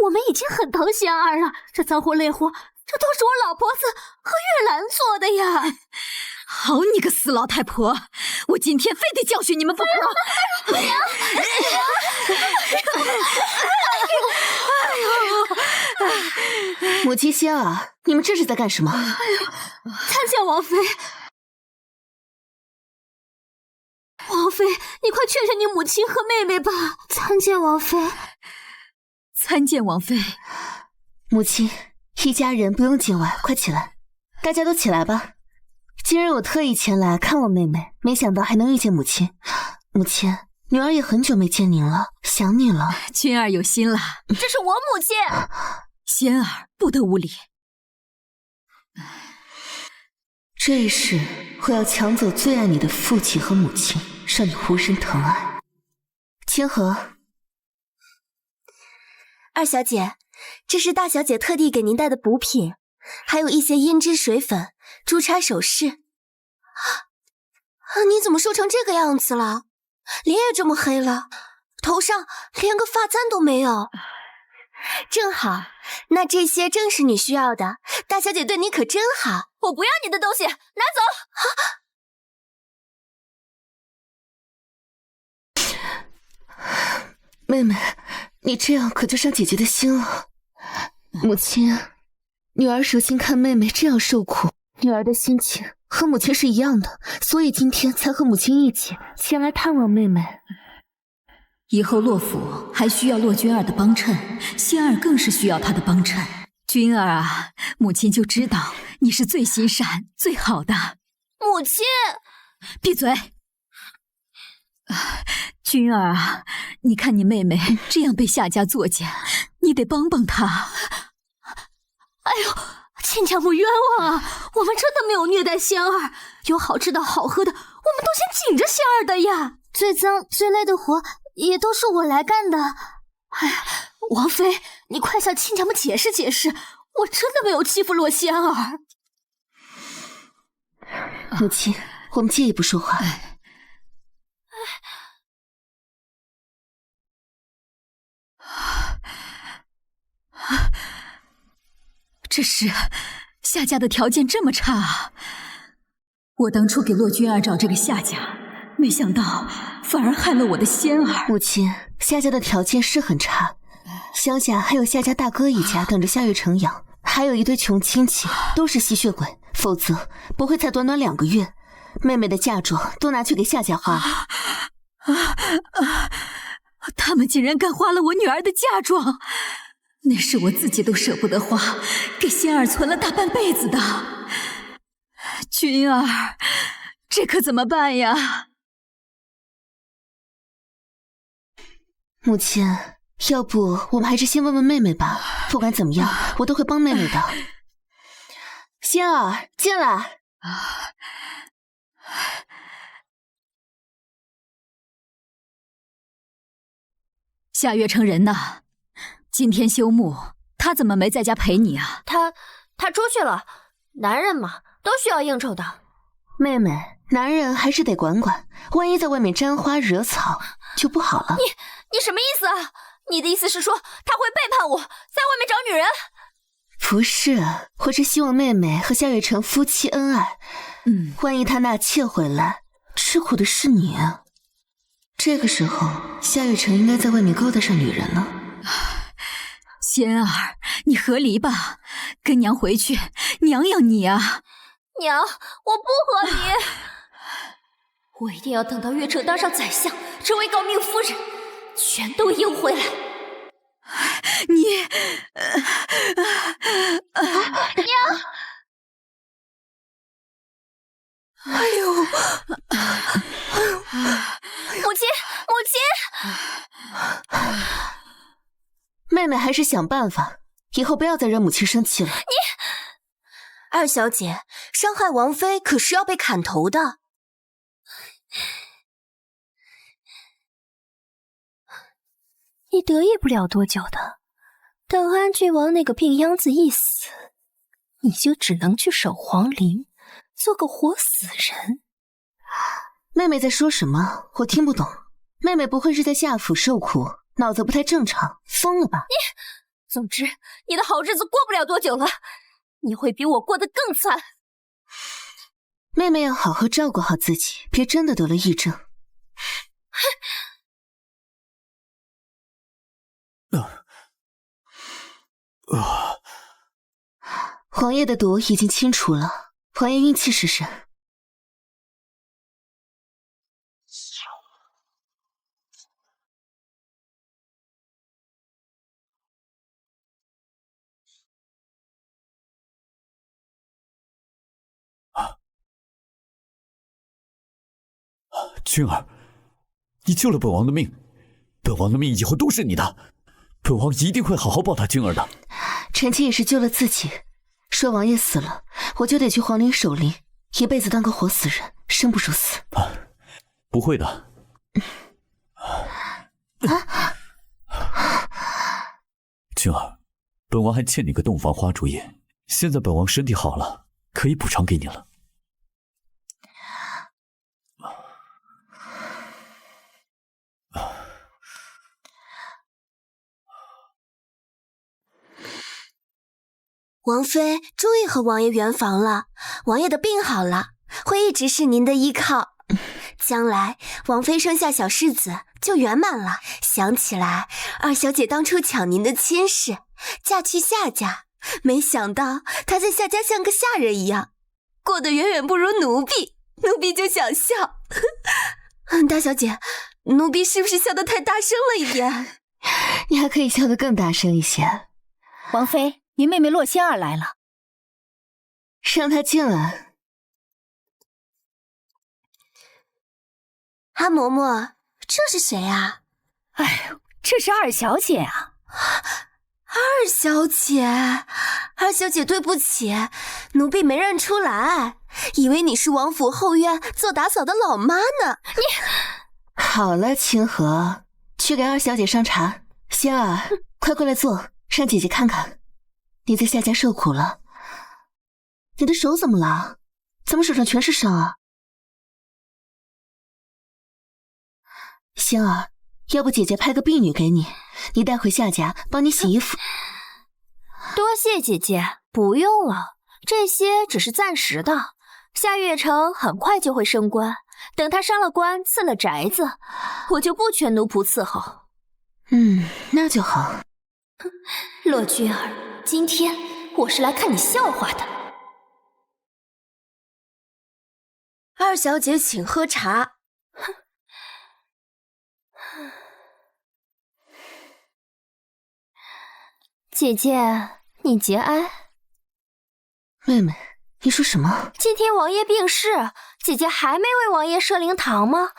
我们已经很疼仙儿了。这脏活累活，这都是我老婆子和月兰做的呀！好你个死老太婆，我今天非得教训你们不可！母亲仙儿，你们这是在干什么？参见王妃。王妃，你快劝劝你母亲和妹妹吧。参见王妃。参见王妃。母亲，一家人不用见外，快起来，大家都起来吧。今日我特意前来看我妹妹，没想到还能遇见母亲。母亲，女儿也很久没见您了，想你了。君儿有心了。这是我母亲。仙儿不得无礼。这一世，我要抢走最爱你的父亲和母亲，让你无人疼爱。千和，二小姐，这是大小姐特地给您带的补品，还有一些胭脂水粉、珠钗首饰。你怎么瘦成这个样子了？脸也这么黑了，头上连个发簪都没有。正好，那这些正是你需要的。大小姐对你可真好。我不要你的东西，拿走！妹妹，你这样可就伤姐姐的心了。母亲，女儿舍心看妹妹这样受苦，女儿的心情和母亲是一样的，所以今天才和母亲一起前来探望妹妹。以后洛府还需要洛君儿的帮衬，仙儿更是需要她的帮衬。君儿啊，母亲就知道你是最心善、最好的。母亲，闭嘴！君儿啊，你看你妹妹这样被夏家作践，你得帮帮她。哎呦，亲家母冤枉啊！我们真的没有虐待仙儿，有好吃的好喝的，我们都先紧着仙儿的呀。最脏最累的活也都是我来干的。哎呀，王妃，你快向亲家母解释解释，我真的没有欺负洛仙儿。母亲，我们借一步说话。这是夏家的条件这么差啊！我当初给洛君儿找这个夏家，没想到反而害了我的仙儿。母亲，夏家的条件是很差，乡下还有夏家大哥一家等着夏月成养，还有一堆穷亲戚，都是吸血鬼，否则不会才短短2个月，妹妹的嫁妆都拿去给夏家花了。他们竟然敢花了我女儿的嫁妆！那是我自己都舍不得花，给仙儿存了大半辈子的。君儿，这可怎么办呀？母亲，要不我们还是先问问妹妹吧。不管怎么样，我都会帮妹妹的。仙儿，进来。夏月成人呢？今天休沐，他怎么没在家陪你啊？他出去了，男人嘛，都需要应酬的。妹妹，男人还是得管管，万一在外面沾花惹草就不好了。你什么意思啊？你的意思是说他会背叛我，在外面找女人？不是，我是希望妹妹和夏月成夫妻恩爱，万一他纳妾回来，吃苦的是你啊。这个时候，夏雨辰应该在外面勾搭上女人了。仙儿，你和离吧，跟娘回去，娘养你啊。娘，我不和离，我一定要等到月城当上宰相，成为诰命夫人，全都赢回来。你，娘，哎呦，母亲，母亲，妹妹还是想办法，以后不要再惹母亲生气了。二小姐，伤害王妃可是要被砍头的。你得意不了多久的，等安郡王那个病秧子一死，你就只能去守皇陵，做个活死人。妹妹在说什么？我听不懂。妹妹不会是在夏府受苦，脑子不太正常，疯了吧？总之，你的好日子过不了多久了，你会比我过得更惨。妹妹要好好照顾好自己，别真的得了癔症。皇爷的毒已经清除了，皇爷运气试试。君儿，你救了本王的命，本王的命以后都是你的，本王一定会好好报答君儿的。臣妾也是救了自己，说王爷死了，我就得去皇陵守灵，一辈子当个活死人，生不如死。不会的。君儿，本王还欠你个洞房花烛夜，现在本王身体好了，可以补偿给你了。王妃终于和王爷圆房了，王爷的病好了，会一直是您的依靠。将来王妃生下小世子就圆满了。想起来二小姐当初抢您的亲事，嫁去夏家，没想到她在夏家像个下人一样，过得远远不如奴婢。奴婢就想笑。大小姐，奴婢是不是笑得太大声了一点？你还可以笑得更大声一些。王妃，您妹妹洛仙儿来了，让她进来。阿嬷嬷，这是谁啊？哎呦，这是二小姐啊。二小姐，二小姐，对不起，奴婢没认出来，以为你是王府后院做打扫的老妈呢。你好了，清河，去给二小姐上茶。仙儿，快过来坐，让姐姐看看。你在夏家受苦了，你的手怎么了？怎么手上全是伤啊？仙儿，要不姐姐派个婢女给你，你带回夏家帮你洗衣服。多谢姐姐，不用了，这些只是暂时的。夏月城很快就会升官，等他升了官，赐了宅子，我就不全奴仆伺候。那就好。洛君儿，今天我是来看你笑话的。二小姐请喝茶。姐姐，你节哀。妹妹，你说什么？今天王爷病逝，姐姐还没为王爷设灵堂吗？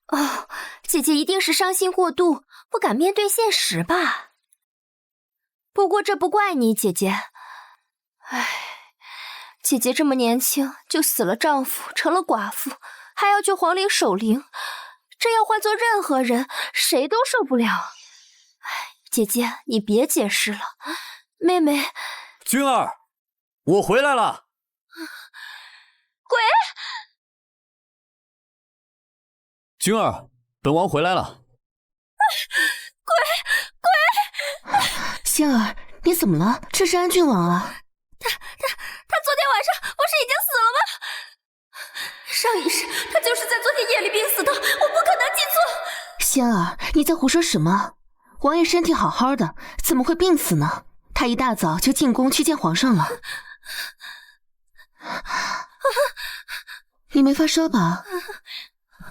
哦，姐姐一定是伤心过度，不敢面对现实吧。不过这不怪你，姐姐。唉，姐姐这么年轻就死了丈夫，成了寡妇，还要去皇陵守灵，这要换做任何人，谁都受不了。唉，姐姐，你别解释了，妹妹。君儿，我回来了。鬼！君儿，本王回来了。鬼！仙儿，你怎么了？这是安郡王啊。他昨天晚上不是已经死了吗？仙儿，你在胡说什么？王爷身体好好的，怎么会病死呢？他一大早就进宫去见皇上了。你没发烧吧？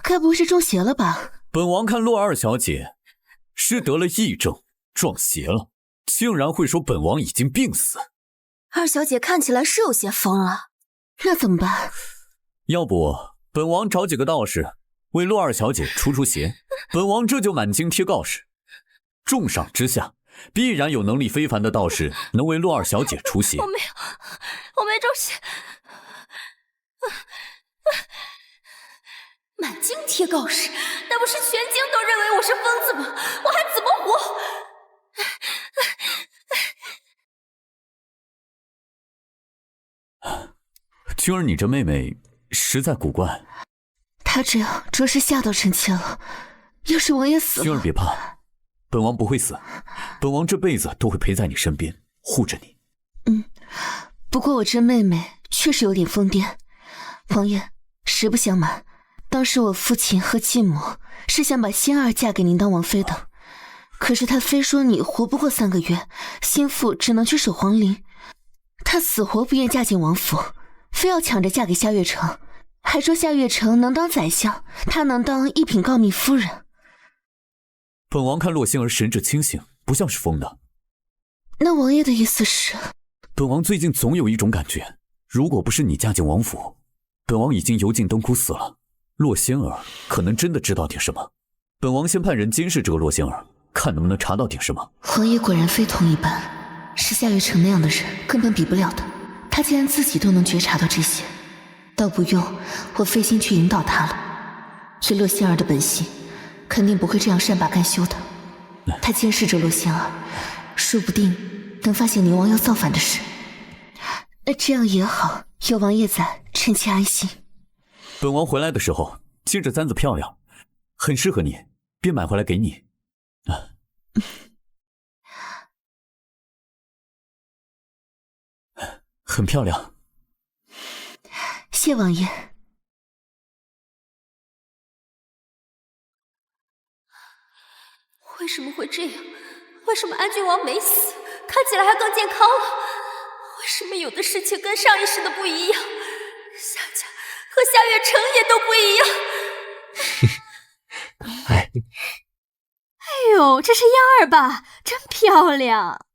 该不会是中邪了吧？本王看洛二小姐是得了癔症，撞邪了，竟然会说本王已经病死。二小姐看起来是有些疯了，那怎么办？要不本王找几个道士为洛二小姐除邪，本王这就满京贴告示，重赏之下，必然有能力非凡的道士能为洛二小姐除邪。我没中邪。满京贴告示，那不是全京都认为我是疯子吗？我还怎么活？君儿，你这妹妹实在古怪。她这样着实吓到臣妾了。要是王爷死了，君儿别怕，本王不会死，本王这辈子都会陪在你身边，护着你。不过我这妹妹确实有点疯癫。王爷，实不相瞒，当时我父亲和继母是想把仙儿嫁给您当王妃的，可是他非说你活不过3个月，心腹只能去守皇陵。他死活不愿嫁进王府，非要抢着嫁给夏月城，还说夏月城能当宰相，他能当一品诰命夫人。本王看洛星儿神志清醒，不像是疯的。那王爷的意思是？本王最近总有一种感觉，如果不是你嫁进王府，本王已经油尽灯枯死了。洛仙儿可能真的知道点什么，本王先派人监视这个洛仙儿，看能不能查到点什么。王爷果然非同一般，是夏月城那样的人根本比不了的。他既然自己都能觉察到这些，倒不用我费心去引导他了。以洛仙儿的本性，肯定不会这样善罢甘休的。他监视着洛仙儿，说不定能发现宁王要造反的事。这样也好，有王爷在，臣妾安心。本王回来的时候，金这簪子漂亮，很适合你，便买回来给你。很漂亮。谢王爷。为什么会这样？为什么安郡王没死，看起来还更健康了？为什么有的事情跟上一世的不一样？夏家和夏月城也都不一样。哎呦，这是燕儿吧？真漂亮。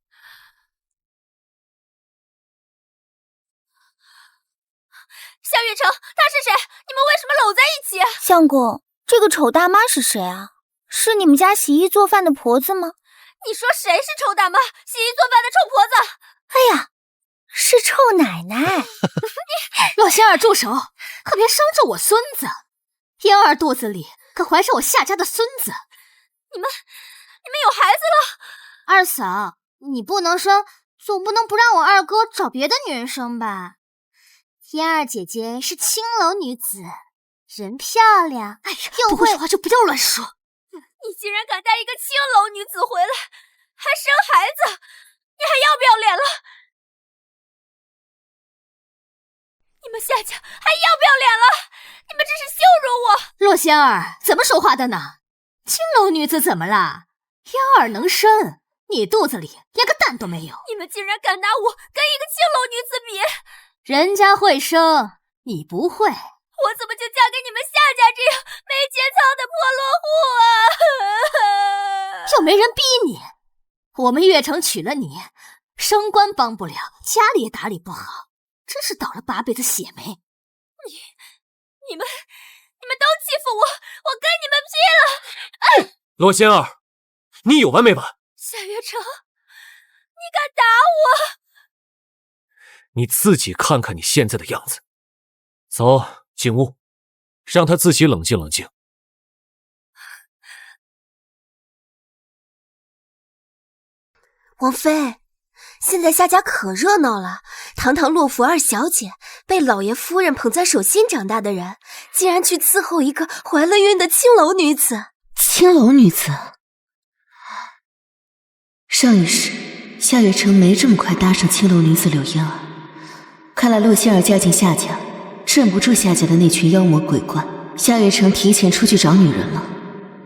夏月城，她是谁？你们为什么搂在一起？相公，这个丑大妈是谁啊？是你们家洗衣做饭的婆子吗？你说谁是丑大妈？洗衣做饭的臭婆子？哎呀，是臭奶奶。洛仙儿，住手！可别伤着我孙子。燕儿肚子里可怀着我夏家的孙子。你们有孩子了？二嫂，你不能生，总不能不让我二哥找别的女人生吧？燕儿姐姐是青楼女子，人漂亮，哎呀，不会说话就不要乱说。你竟然敢带一个青楼女子回来，还生孩子，你还要不要脸了？你们夏家还要不要脸了？你们这是羞辱我！洛仙儿，怎么说话的呢？青楼女子怎么了？燕儿能生，你肚子里连个蛋都没有。你们竟然敢拿我跟一个青楼女子比！人家会生，你不会。我怎么就嫁给你们夏家这样没节操的破落户啊？又没人逼你，我们月城娶了你，升官帮不了，家里也打理不好，真是倒了8辈子血霉。你们都欺负我，我跟你们拼了！洛仙儿，你有完没完？夏月城，你敢打我？你自己看看你现在的样子。走，进屋，让他自己冷静冷静。王妃，现在夏家可热闹了，堂堂洛府二小姐，被老爷夫人捧在手心长大的人，竟然去伺候一个怀了孕的青楼女子。青楼女子？上一世，夏月城没这么快搭上青楼女子柳燕儿。看来洛仙儿嫁进夏家，镇不住夏家的那群妖魔鬼怪。夏月城提前出去找女人了，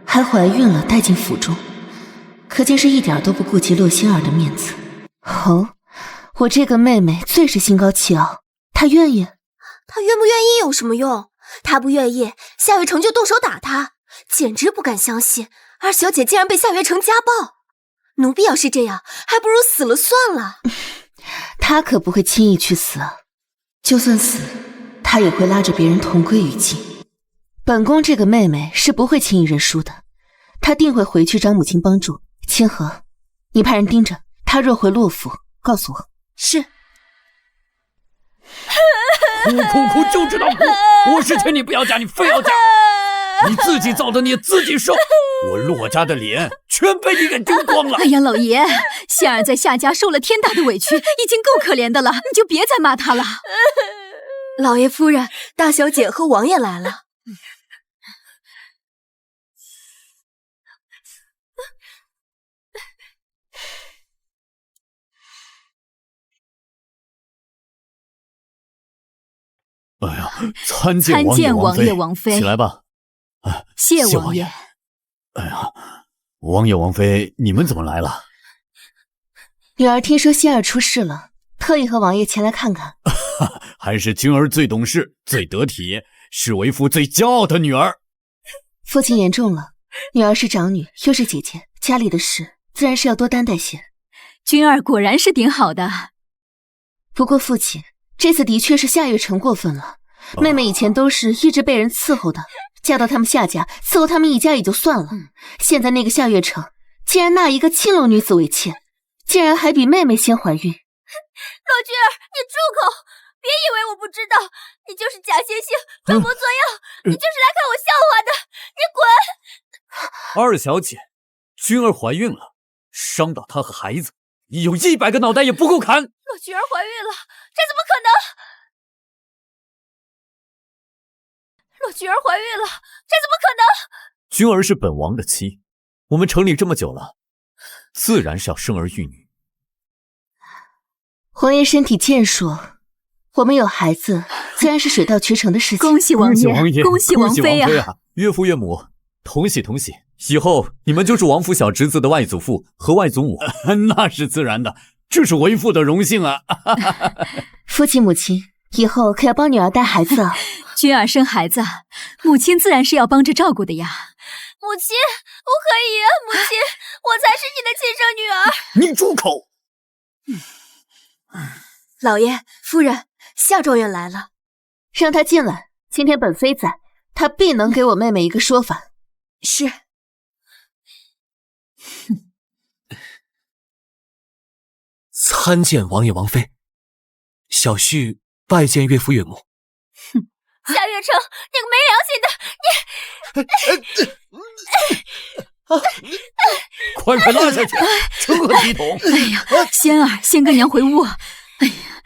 还还怀孕了带进府中，可见是一点都不顾及洛心儿的面子。哦，我这个妹妹最是心高气傲，她愿意？她愿不愿意有什么用？她不愿意，夏月城就动手打她，简直不敢相信二小姐竟然被夏月城家暴。奴婢要是这样，还不如死了算了。她可不会轻易去死啊，就算死，她也会拉着别人同归于尽。本宫这个妹妹是不会轻易认输的，她定会回去找母亲帮助。清河，你派人盯着，她若回洛府，告诉我。是。哭就知道哭！我是劝你不要嫁，你非要嫁，你自己造的孽自己受。我洛家的脸全被你给丢光了。哎呀，老爷，仙儿在夏家受了天大的委屈，已经够可怜的了，你就别再骂她了。老爷夫人，大小姐和王爷来了。哎呀，参见王爷王妃，起来吧。谢王爷。哎呀，王爷王妃，你们怎么来了？女儿听说仙儿出事了，特意和王爷前来看看。还是君儿最懂事、最得体，是为父最骄傲的女儿。父亲言重了，女儿是长女，又是姐姐，家里的事自然是要多担待些。君儿果然是顶好的。不过父亲，这次的确是夏月城过分了。妹妹以前都是一直被人伺候的，嫁到他们夏家，伺候他们一家也就算了，现在那个夏月城竟然纳一个青楼女子为妾，竟然还比妹妹先怀孕。老君儿，你住口！别以为我不知道，你就是假惺惺、装模作样，你就是来看我笑话的！你滚！二小姐，君儿怀孕了，伤到她和孩子，你有100个脑袋也不够砍。洛君儿怀孕了，这怎么可能？洛君儿怀孕了，这怎么可能？君儿是本王的妻，我们城里这么久了，自然是要生儿育女。皇爷身体健硕，我们有孩子，自然是水到渠成的事情。恭喜王爷，恭喜王妃啊！岳父岳母，同喜同喜！以后你们就是王府小侄子的外祖父和外祖母，那是自然的，这是为父的荣幸啊！父亲母亲，以后可要帮女儿带孩子啊！君儿生孩子，母亲自然是要帮着照顾的呀。母亲，不可以啊！母亲，我才是你的亲生女儿。你住口！老爷夫人，夏状元来了，让他进来。今天本妃在，他必能给我妹妹一个说法。是。参见王爷王妃，小婿拜见岳父岳母。夏月城，你个没良心的，快拉下去，成何体统！哎呀，仙儿，先跟娘回屋。哎呀，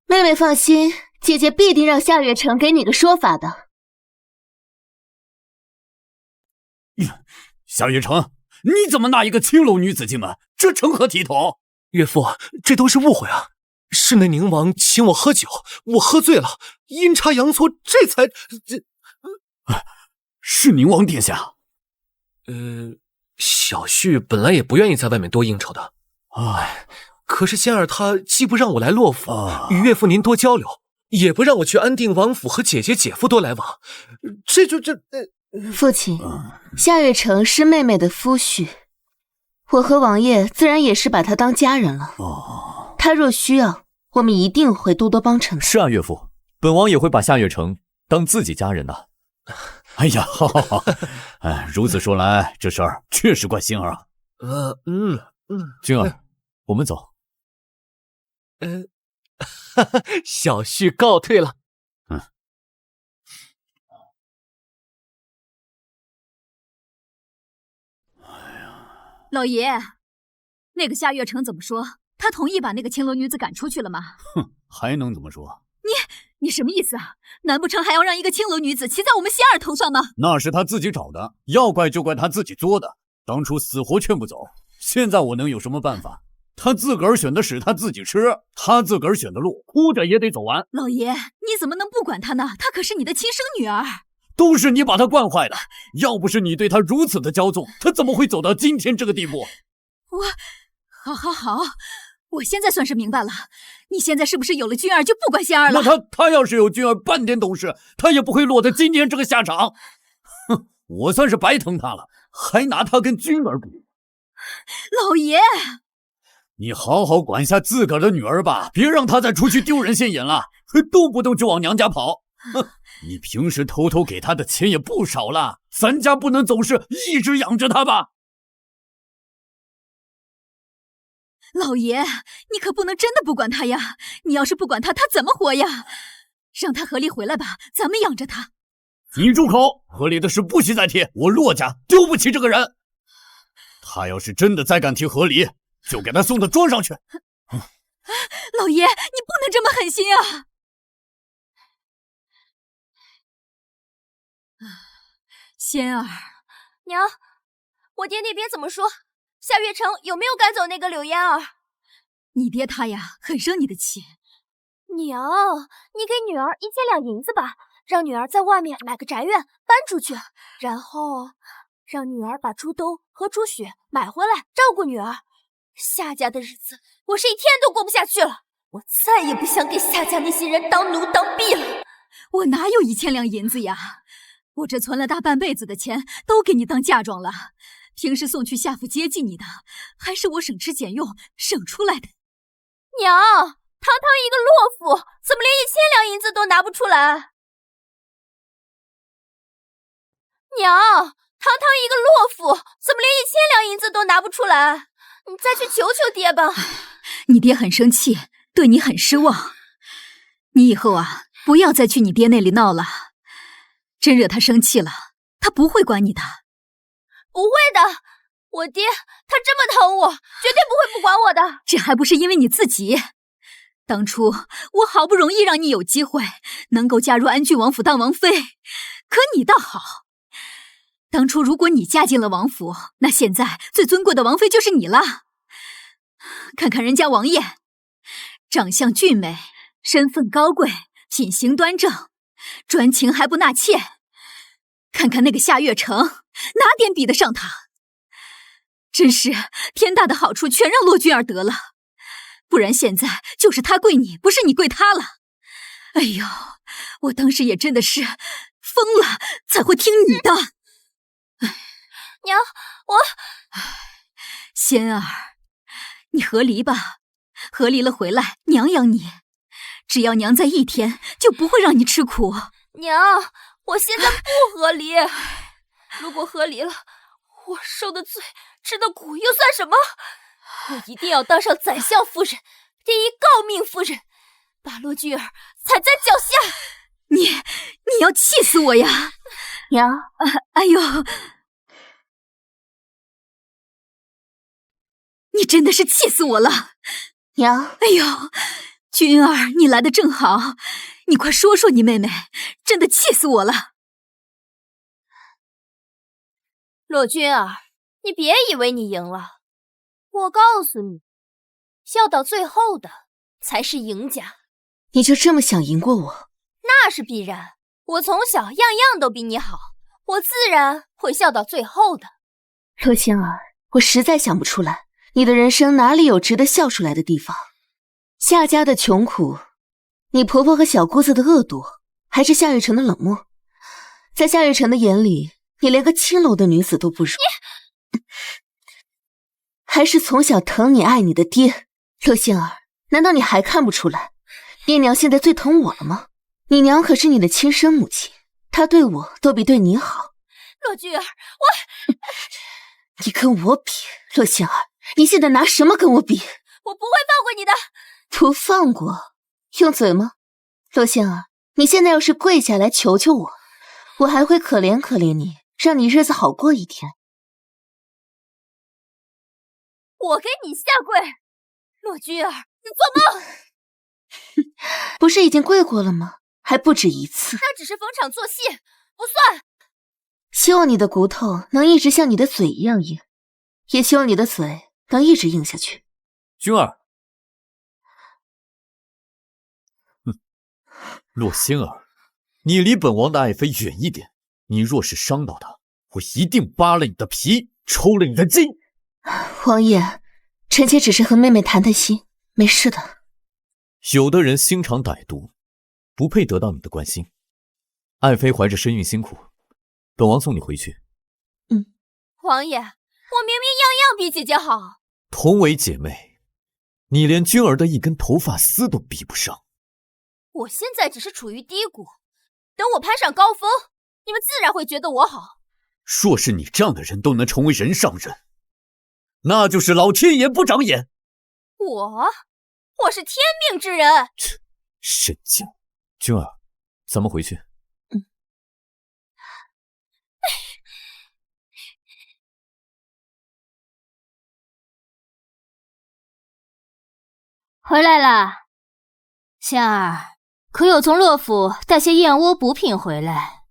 妹妹放心，姐姐必定让夏月城给你个说法的。夏月城，你怎么纳一个青楼女子进门？这成何体统？岳父，这都是误会啊！是那宁王请我喝酒，我喝醉了，阴差阳错，这才……是宁王殿下。小婿本来也不愿意在外面多应酬的。可是仙儿她既不让我来洛府，与岳父您多交流，也不让我去安定王府和姐姐姐夫多来往，父亲，夏月城是妹妹的夫婿，我和王爷自然也是把他当家人了。他若需要，我们一定会多多帮衬的。是啊，岳父，本王也会把夏月城当自己家人的。哎呀，好好好，如此说来，这事儿确实怪星儿啊。君儿，我们走。小婿告退了。老爷，那个夏月城怎么说？他同意把那个青楼女子赶出去了吗？哼，还能怎么说？你什么意思啊？难不成还要让一个青楼女子骑在我们仙儿头上吗？那是他自己找的，要怪就怪他自己作的。当初死活劝不走，现在我能有什么办法？他自个儿选的屎他自己吃，他自个儿选的路，哭着也得走完。老爷，你怎么能不管他呢？她可是你的亲生女儿。都是你把她惯坏了。要不是你对她如此的骄纵，她怎么会走到今天这个地步？好，我现在算是明白了。你现在是不是有了君儿就不管仙儿了？那她要是有君儿半点懂事，她也不会落得今天这个下场。哼，我算是白疼她了，还拿她跟君儿比。老爷，你好好管一下自个儿的女儿吧，别让她再出去丢人现眼了，动不动就往娘家跑。哼，你平时偷偷给她的钱也不少了，咱家不能总是一直养着她吧？老爷，你可不能真的不管她呀！你要是不管她，她怎么活呀？让她和离回来吧，咱们养着她。你住口！和离的事不许再提，我骆家丢不起这个人。他要是真的再敢提和离，就给他送到庄上去。老爷，你不能这么狠心啊！仙儿，娘，我爹那边怎么说？夏月城有没有赶走那个柳烟儿？你爹他呀，很生你的气。娘，你给女儿1千两银子吧，让女儿在外面买个宅院搬出去，然后让女儿把朱兜和朱雪买回来照顾女儿。夏家的日子，我是一天都过不下去了。我再也不想给夏家那些人当奴当婢了。我哪有1000两银子呀？我这存了大半辈子的钱都给你当嫁妆了。平时送去夏府接济你的，还是我省吃俭用省出来的。娘，堂堂一个洛府，怎么连1000两银子都拿不出来？娘，堂堂一个洛府，怎么连1000两银子都拿不出来？你再去求求爹吧。你爹很生气，对你很失望。你以后啊，不要再去你爹那里闹了。真惹他生气了，他不会管你的。不会的，我爹他这么疼我，绝对不会不管我的。这还不是因为你自己？当初我好不容易让你有机会能够嫁入安郡王府当王妃，可你倒好。当初如果你嫁进了王府，那现在最尊贵的王妃就是你了。看看人家王爷，长相俊美，身份高贵，品行端正，专情还不纳妾。看看那个夏月城，哪点比得上他？真是天大的好处全让洛君儿得了，不然现在就是他跪你，不是你跪他了。哎呦，我当时也真的是疯了，才会听你的。娘，我……仙儿，你和离吧，和离了回来，娘养你。只要娘在一天，就不会让你吃苦。娘，我现在不和离，如果和离了，我受的罪、吃的苦又算什么？我一定要当上宰相夫人、第一诰命夫人，把洛君儿踩在脚下。你要气死我呀！娘，哎呦，你真的是气死我了！娘，哎呦，君儿，你来的正好，你快说说你妹妹，真的气死我了。洛君儿，你别以为你赢了，我告诉你，笑到最后的才是赢家。你就这么想赢过我？那是必然，我从小样样都比你好，我自然会笑到最后的。洛仙儿，我实在想不出来，你的人生哪里有值得笑出来的地方？夏家的穷苦，你婆婆和小姑子的恶毒，还是夏月城的冷漠？在夏月城的眼里，你连个青楼的女子都不如。还是从小疼你爱你的爹？洛仙儿，难道你还看不出来，爹娘现在最疼我了吗？你娘可是你的亲生母亲，她对我都比对你好。洛君儿，我……你跟我比？洛仙儿，你现在拿什么跟我比？我不会放过你的。不放过？用嘴吗？洛仙儿，你现在要是跪下来求求我，我还会可怜可怜你，让你日子好过一天。我给你下跪，洛君儿，你做梦！不是已经跪过了吗？还不止一次。那只是逢场作戏，不算。希望你的骨头能一直像你的嘴一样硬，也希望你的嘴能一直硬下去。君儿，洛仙儿，你离本王的爱妃远一点，你若是伤到他，我一定扒了你的皮，抽了你的筋。王爷，臣妾只是和妹妹谈谈心，没事的。有的人心肠歹毒，不配得到你的关心。爱妃怀着身孕辛苦，本王送你回去。王爷，我明明样样比姐姐好。同为姐妹，你连君儿的一根头发丝都比不上。我现在只是处于低谷，等我攀上高峰，你们自然会觉得我好。若是你这样的人都能成为人上人，那就是老天爷不长眼。我是天命之人。神经！君儿，咱们回去。回来了，仙儿，可有从洛府带些燕窝补品回来？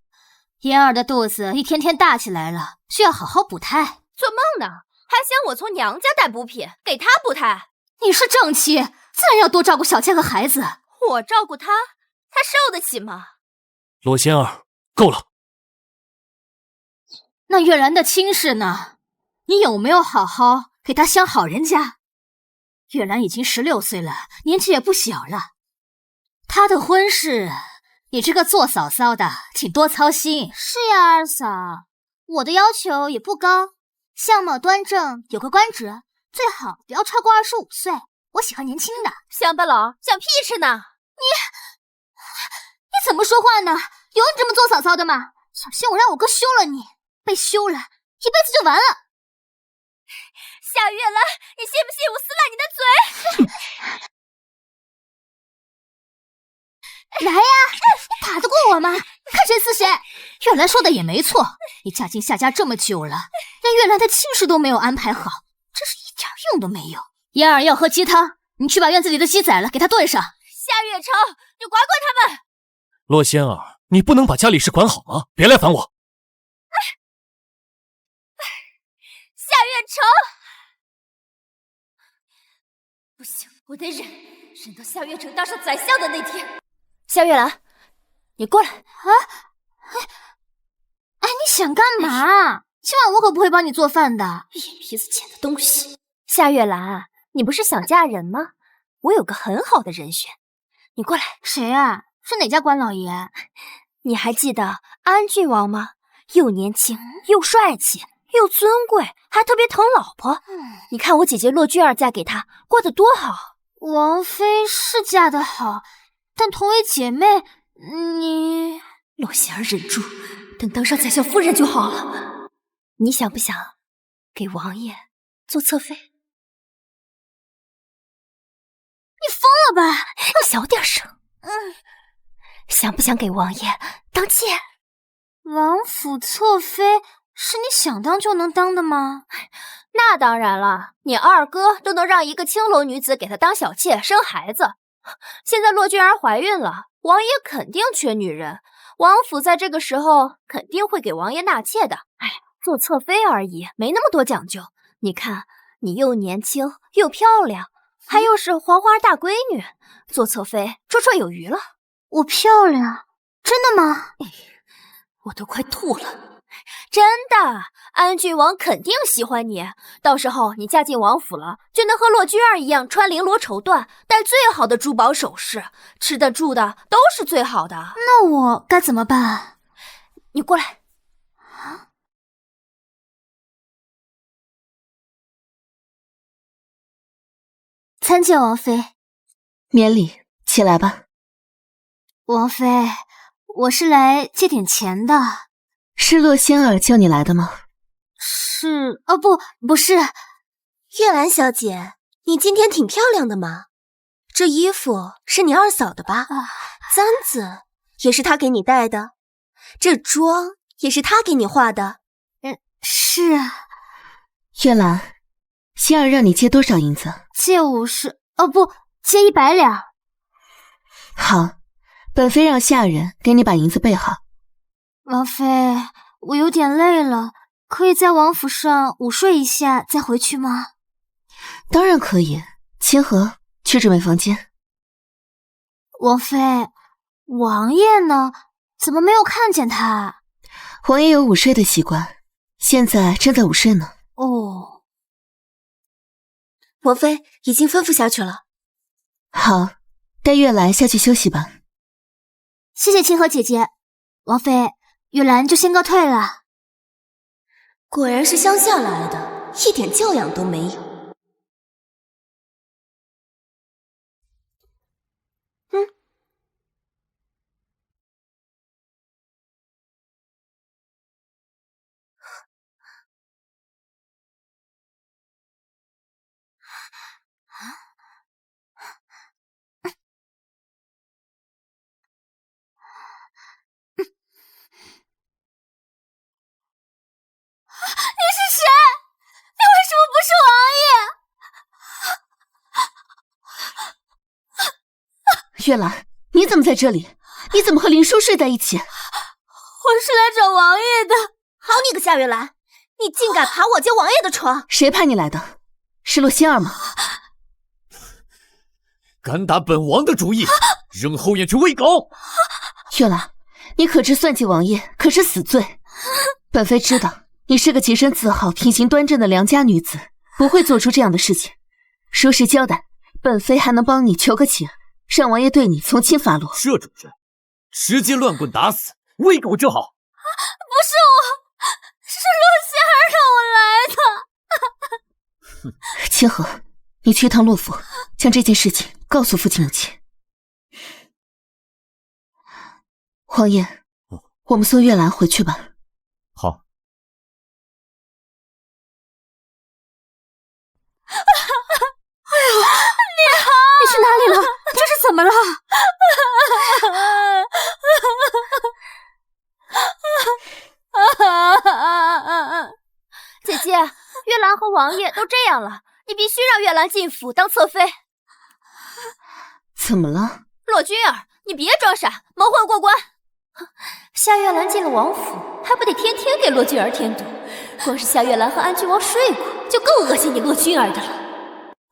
嫣儿的肚子一天天大起来了，需要好好补胎。做梦呢，还嫌我从娘家带补品给她补胎？你是正妻，自然要多照顾小妾和孩子。我照顾她，她受得起吗？洛仙儿，够了。那月兰的亲事呢？你有没有好好给她相好人家？月兰已经16岁了，年纪也不小了。她的婚事，你这个做嫂嫂的，请多操心。是呀，二嫂，我的要求也不高，相貌端正，有个官职，最好不要超过25岁。我喜欢年轻的。乡巴佬，讲屁吃呢！你怎么说话呢？有你这么做嫂嫂的吗？小心我让我哥休了你，被休了，一辈子就完了。夏月兰，你信不信我撕烂你的嘴？来呀，你打得过我吗？看谁撕谁！月兰说的也没错，你嫁进夏家这么久了，连月兰的亲事都没有安排好，真是一点用都没有。嫣儿要喝鸡汤，你去把院子里的鸡宰了，给她炖上。夏月城，你管管他们！洛仙儿，你不能把家里事管好吗？别来烦我。夏月城，不行，我得忍到夏月城当上宰相的那天。夏月兰，你过来啊！哎，你想干嘛？今晚我可不会帮你做饭的。眼皮子浅的东西。夏月兰，你不是想嫁人吗？我有个很好的人选，你过来。谁啊？是哪家官老爷？你还记得安郡王吗？又年轻又帅气又尊贵，还特别疼老婆。你看我姐姐洛君儿嫁给他，过得多好。王妃是嫁得好，但同为姐妹，你……洛仙儿忍住，等当上宰相夫人就好了。你想不想给王爷做侧妃？你疯了吧？你小点声。想不想给王爷当妾？王府侧妃是你想当就能当的吗？那当然了，你二哥都能让一个青楼女子给他当小妾生孩子。现在洛君儿怀孕了，王爷肯定缺女人，王府在这个时候肯定会给王爷纳妾的。哎，做侧妃而已，没那么多讲究。你看，你又年轻又漂亮，还又是黄花大闺女，做侧妃绰绰有余了。我漂亮？真的吗？我都快吐了。真的，安郡王肯定喜欢你，到时候你嫁进王府了，就能和洛君儿一样穿绫罗绸缎，戴最好的珠宝首饰，吃的住的都是最好的。那我该怎么办？你过来。参见王妃。免礼，起来吧。王妃，我是来借点钱的。是洛仙儿叫你来的吗？是，不是。月兰小姐，你今天挺漂亮的嘛。这衣服是你二嫂的吧？簪子也是她给你戴的，这妆也是她给你画的。是啊。月兰，仙儿让你借多少银子？借50，借100两。好，本妃让下人给你把银子备好。王妃，我有点累了，可以在王府上午睡一下再回去吗？当然可以，清河，去准备房间。王妃，王爷呢？怎么没有看见他？王爷有午睡的习惯，现在正在午睡呢。哦，王妃已经吩咐下去了。好，带月兰下去休息吧。谢谢清河姐姐，王妃，月兰就先告退了。果然是乡下来的，一点教养都没有。月兰，你怎么在这里？你怎么和林叔睡在一起？我是来找王爷的。好你个夏月兰，你竟敢爬我家王爷的床！谁派你来的？是洛仙儿吗？敢打本王的主意，扔后院去喂狗！月兰，你可知算计王爷可是死罪？本妃知道你是个洁身自好、品行端正的良家女子，不会做出这样的事情。如实交代，本妃还能帮你求个情，让王爷对你从轻发落。这种人，直接乱棍打死，喂狗就好。不是我，是洛仙儿让我来的。清河，你去一趟洛府，将这件事情告诉父亲母亲。王爷，我们送月兰回去吧。好。你去哪里了？这是怎么了？姐姐，月兰和王爷都这样了，你必须让月兰进府当侧妃。怎么了？洛君儿，你别装傻，蒙混过关。夏月兰进了王府，还不得天天给洛君儿添堵？光是夏月兰和安郡王睡过，就够恶心你洛君儿的了。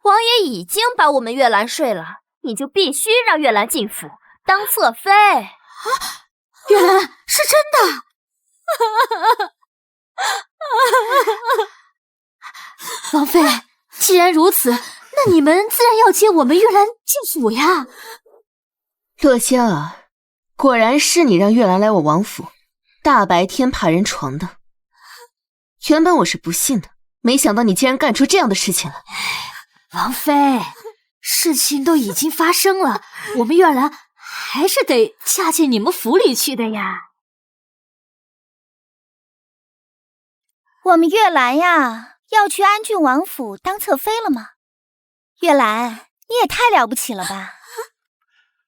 王爷已经把我们月兰睡了，你就必须让月兰进府当侧妃。月兰是真的。王妃，既然如此，那你们自然要接我们月兰进府呀。洛仙儿，果然是你让月兰来我王府，大白天爬人床的。原本我是不信的，没想到你竟然干出这样的事情来。王妃，事情都已经发生了，我们月兰还是得嫁进你们府里去的呀。我们月兰呀，要去安郡王府当侧妃了吗？月兰，你也太了不起了吧！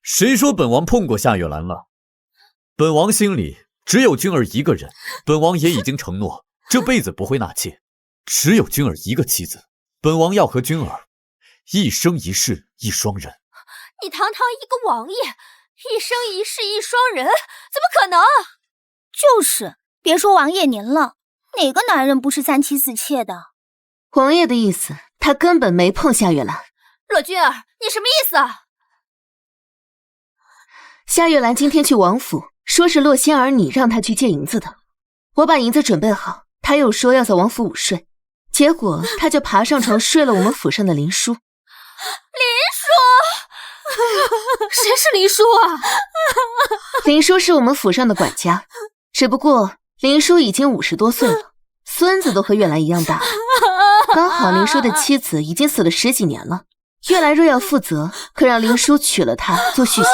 谁说本王碰过夏月兰了？本王心里只有君儿一个人，本王也已经承诺这辈子不会纳妾，只有君儿一个妻子。本王要和君儿一生一世一双人。你堂堂一个王爷，一生一世一双人，怎么可能？就是，别说王爷您了，哪个男人不是三妻四妾的？王爷的意思，他根本没碰夏月兰。洛君儿，你什么意思啊？夏月兰今天去王府，说是洛仙儿你让她去借银子的。我把银子准备好，她又说要在王府午睡，结果她就爬上床睡了我们府上的林叔。林叔？谁是林叔啊？林叔是我们府上的管家，只不过林叔已经50多岁了，孙子都和月兰一样大。刚好林叔的妻子已经死了10几年了，月兰若要负责，可让林叔娶了她做续弦。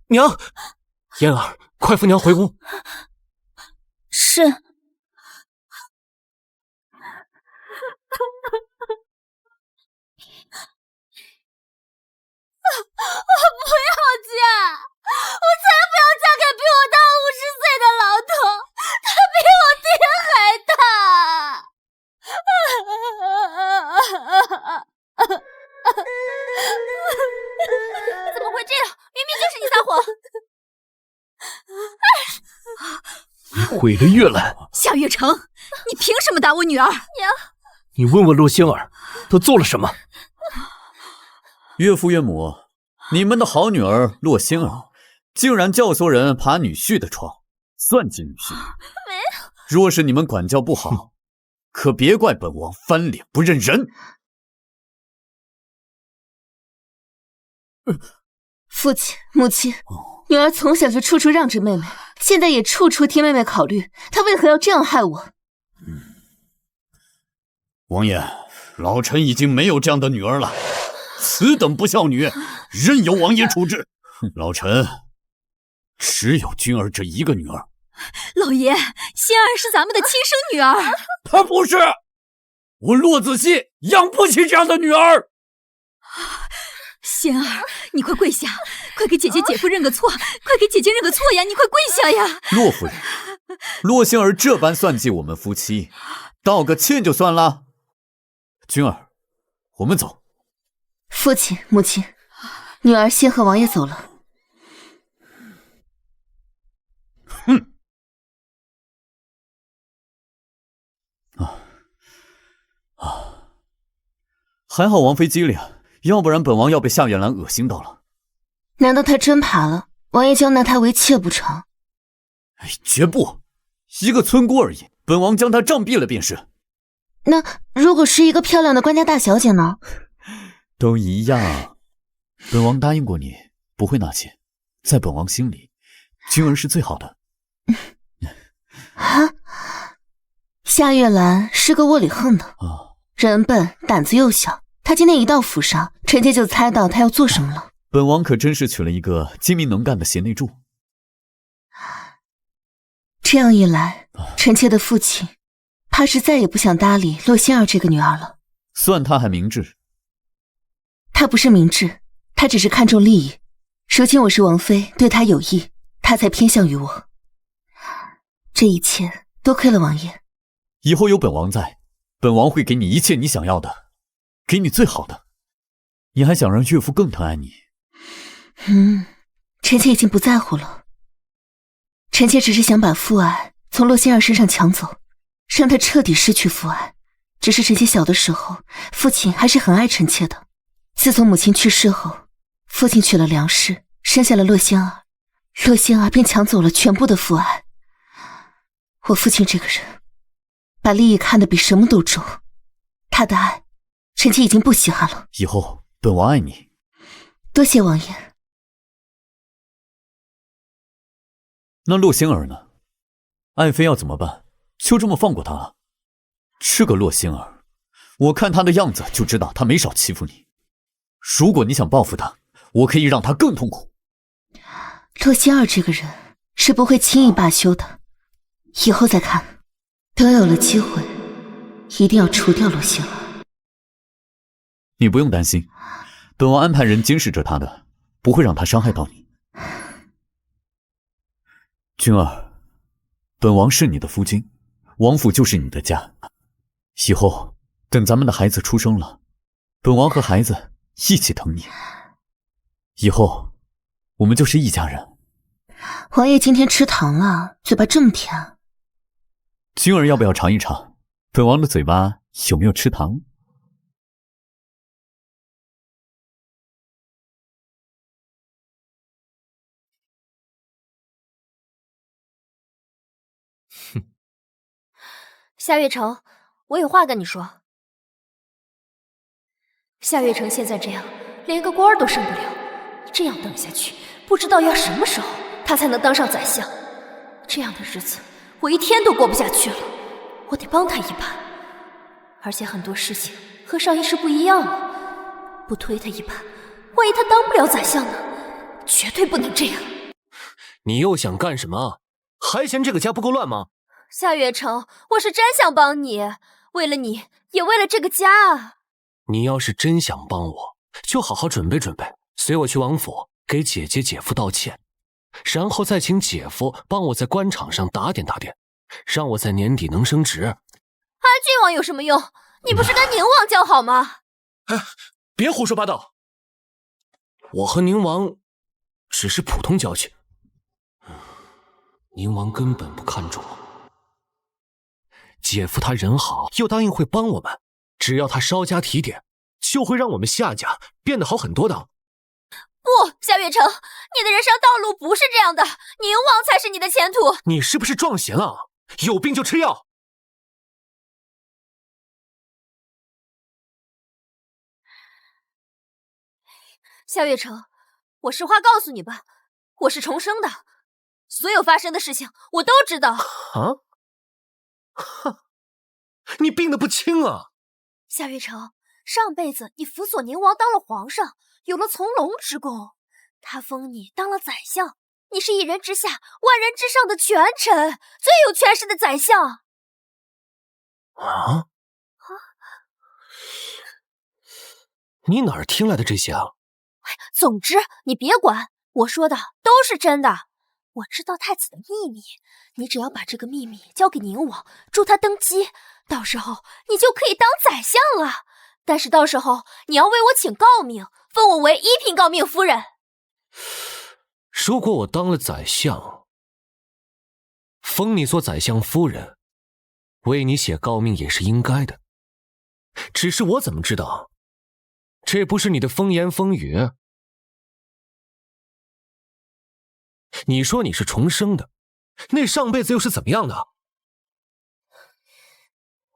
娘，嫣儿，快扶娘回屋。是。我不要嫁，我才不要嫁给比我大50岁的老头，他比我爹还大。怎么会这样？明明就是你撒谎！你毁了月兰！夏月成，你凭什么打我女儿？娘，你问问洛仙儿，她做了什么？岳父岳母，你们的好女儿洛星儿，竟然教唆人爬女婿的床，算计女婿。没有。若是你们管教不好，可别怪本王翻脸不认人。父亲、母亲，女儿从小就处处让着妹妹，现在也处处替妹妹考虑，她为何要这样害我？王爷，老臣已经没有这样的女儿了，此等不孝女，任由王爷处置。老臣只有君儿这一个女儿。老爷，仙儿是咱们的亲生女儿。她不是，我骆子熙养不起这样的女儿。仙儿，你快跪下，快给姐姐姐夫认个错，快给姐姐认个错呀！你快跪下呀！骆夫人，洛星儿这般算计我们夫妻，道个歉就算了。君儿，我们走。父亲、母亲，女儿先和王爷走了。哼！还好王妃机灵，要不然本王要被夏月兰恶心到了。难道她真爬了？王爷将纳她为妾不成？绝不，一个村姑而已，本王将她杖毙了便是。那如果是一个漂亮的官家大小姐呢？都一样。本王答应过你，不会纳妾。在本王心里，君儿是最好的。啊！夏月兰是个窝里横的，人笨，胆子又小。她今天一到府上，臣妾就猜到她要做什么了。本王可真是娶了一个精明能干的贤内助。这样一来，臣妾的父亲怕是再也不想搭理洛仙儿这个女儿了。算他还明智。他不是明智，他只是看重利益。如今我是王妃，对他有意，他才偏向于我。这一切多亏了王爷。以后有本王在，本王会给你一切你想要的，给你最好的。你还想让岳父更疼爱你？臣妾已经不在乎了。臣妾只是想把父爱从洛仙儿身上抢走，让她彻底失去父爱。只是臣妾小的时候，父亲还是很爱臣妾的。自从母亲去世后，父亲娶了梁氏，生下了洛仙儿，洛仙儿便抢走了全部的父爱。我父亲这个人，把利益看得比什么都重，他的爱，臣妾已经不稀罕了。以后本王爱你。多谢王爷。那洛星儿呢？爱妃要怎么办？就这么放过她？这个洛星儿，我看她的样子就知道她没少欺负你。如果你想报复她，我可以让她更痛苦。洛星儿这个人是不会轻易罢休的，以后再看。等有了机会，一定要除掉洛星儿。你不用担心，本王安排人监视着她的，不会让她伤害到你。君儿，本王是你的夫君，王府就是你的家。以后等咱们的孩子出生了，本王和孩子一起疼你。以后我们就是一家人。王爷今天吃糖了，嘴巴这么甜。君儿要不要尝一尝，本王的嘴巴有没有吃糖？夏月城，我有话跟你说。夏月城现在这样，连个官儿都升不了，这样等下去，不知道要什么时候他才能当上宰相。这样的日子，我一天都过不下去了。我得帮他一把，而且很多事情和上一世不一样了，不推他一把，万一他当不了宰相呢？绝对不能这样。你又想干什么？还嫌这个家不够乱吗？夏月城，我是真想帮你，为了你，也为了这个家。你要是真想帮我，就好好准备准备，随我去王府给姐姐姐夫道歉，然后再请姐夫帮我在官场上打点打点，让我在年底能升职。安郡王有什么用？你不是跟宁王交好吗？别胡说八道！我和宁王只是普通交情，宁王根本不看重我。姐夫他人好，又答应会帮我们，只要他稍加提点，就会让我们夏家变得好很多的。不，夏月城，你的人生道路不是这样的，宁王才是你的前途。你是不是撞邪了？有病就吃药。夏月城，我实话告诉你吧，我是重生的，所有发生的事情我都知道。啊？哼，你病得不轻啊！夏月城，上辈子你辅佐宁王当了皇上，有了从龙之功，他封你当了宰相，你是一人之下万人之上的权臣，最有权势的宰相。啊？你哪儿听来的这些啊？总之你别管，我说的都是真的。我知道太子的秘密，你只要把这个秘密交给宁王，助他登基，到时候你就可以当宰相了。但是到时候你要为我请诰命，封我为一品诰命夫人。如果我当了宰相，封你做宰相夫人，为你写诰命也是应该的。只是我怎么知道这不是你的风言风语？你说你是重生的，那上辈子又是怎么样的？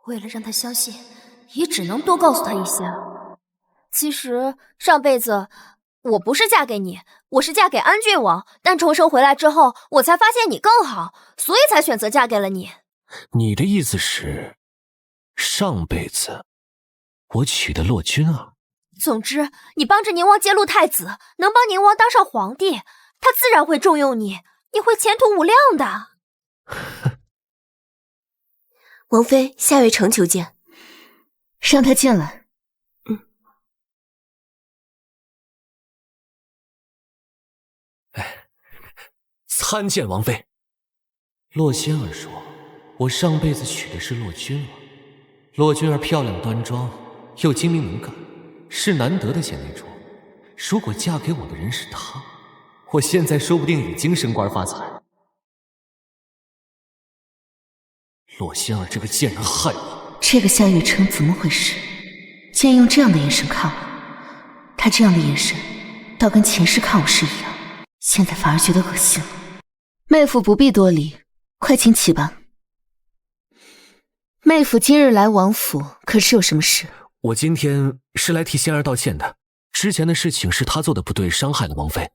为了让他相信，也只能多告诉他一些。其实上辈子我不是嫁给你，我是嫁给安郡王，但重生回来之后，我才发现你更好，所以才选择嫁给了你。你的意思是，上辈子我娶的洛君儿？总之，你帮着宁王揭露太子，能帮宁王当上皇帝，他自然会重用你，你会前途无量的。王妃，夏月城求见。让他进来。参见王妃。洛仙儿说，我上辈子娶的是洛君儿。洛君儿漂亮端庄，又精明能干，是难得的贤内助。如果嫁给我的人是她，我现在说不定已经升官发财。洛仙儿这个贱人害我！这个夏雨城怎么回事？竟然用这样的眼神看我，他这样的眼神，倒跟前世看我是一样，现在反而觉得恶心了。妹夫不必多礼，快请起吧。妹夫今日来王府，可是有什么事？我今天是来替仙儿道歉的，之前的事情是他做的不对，伤害了王妃，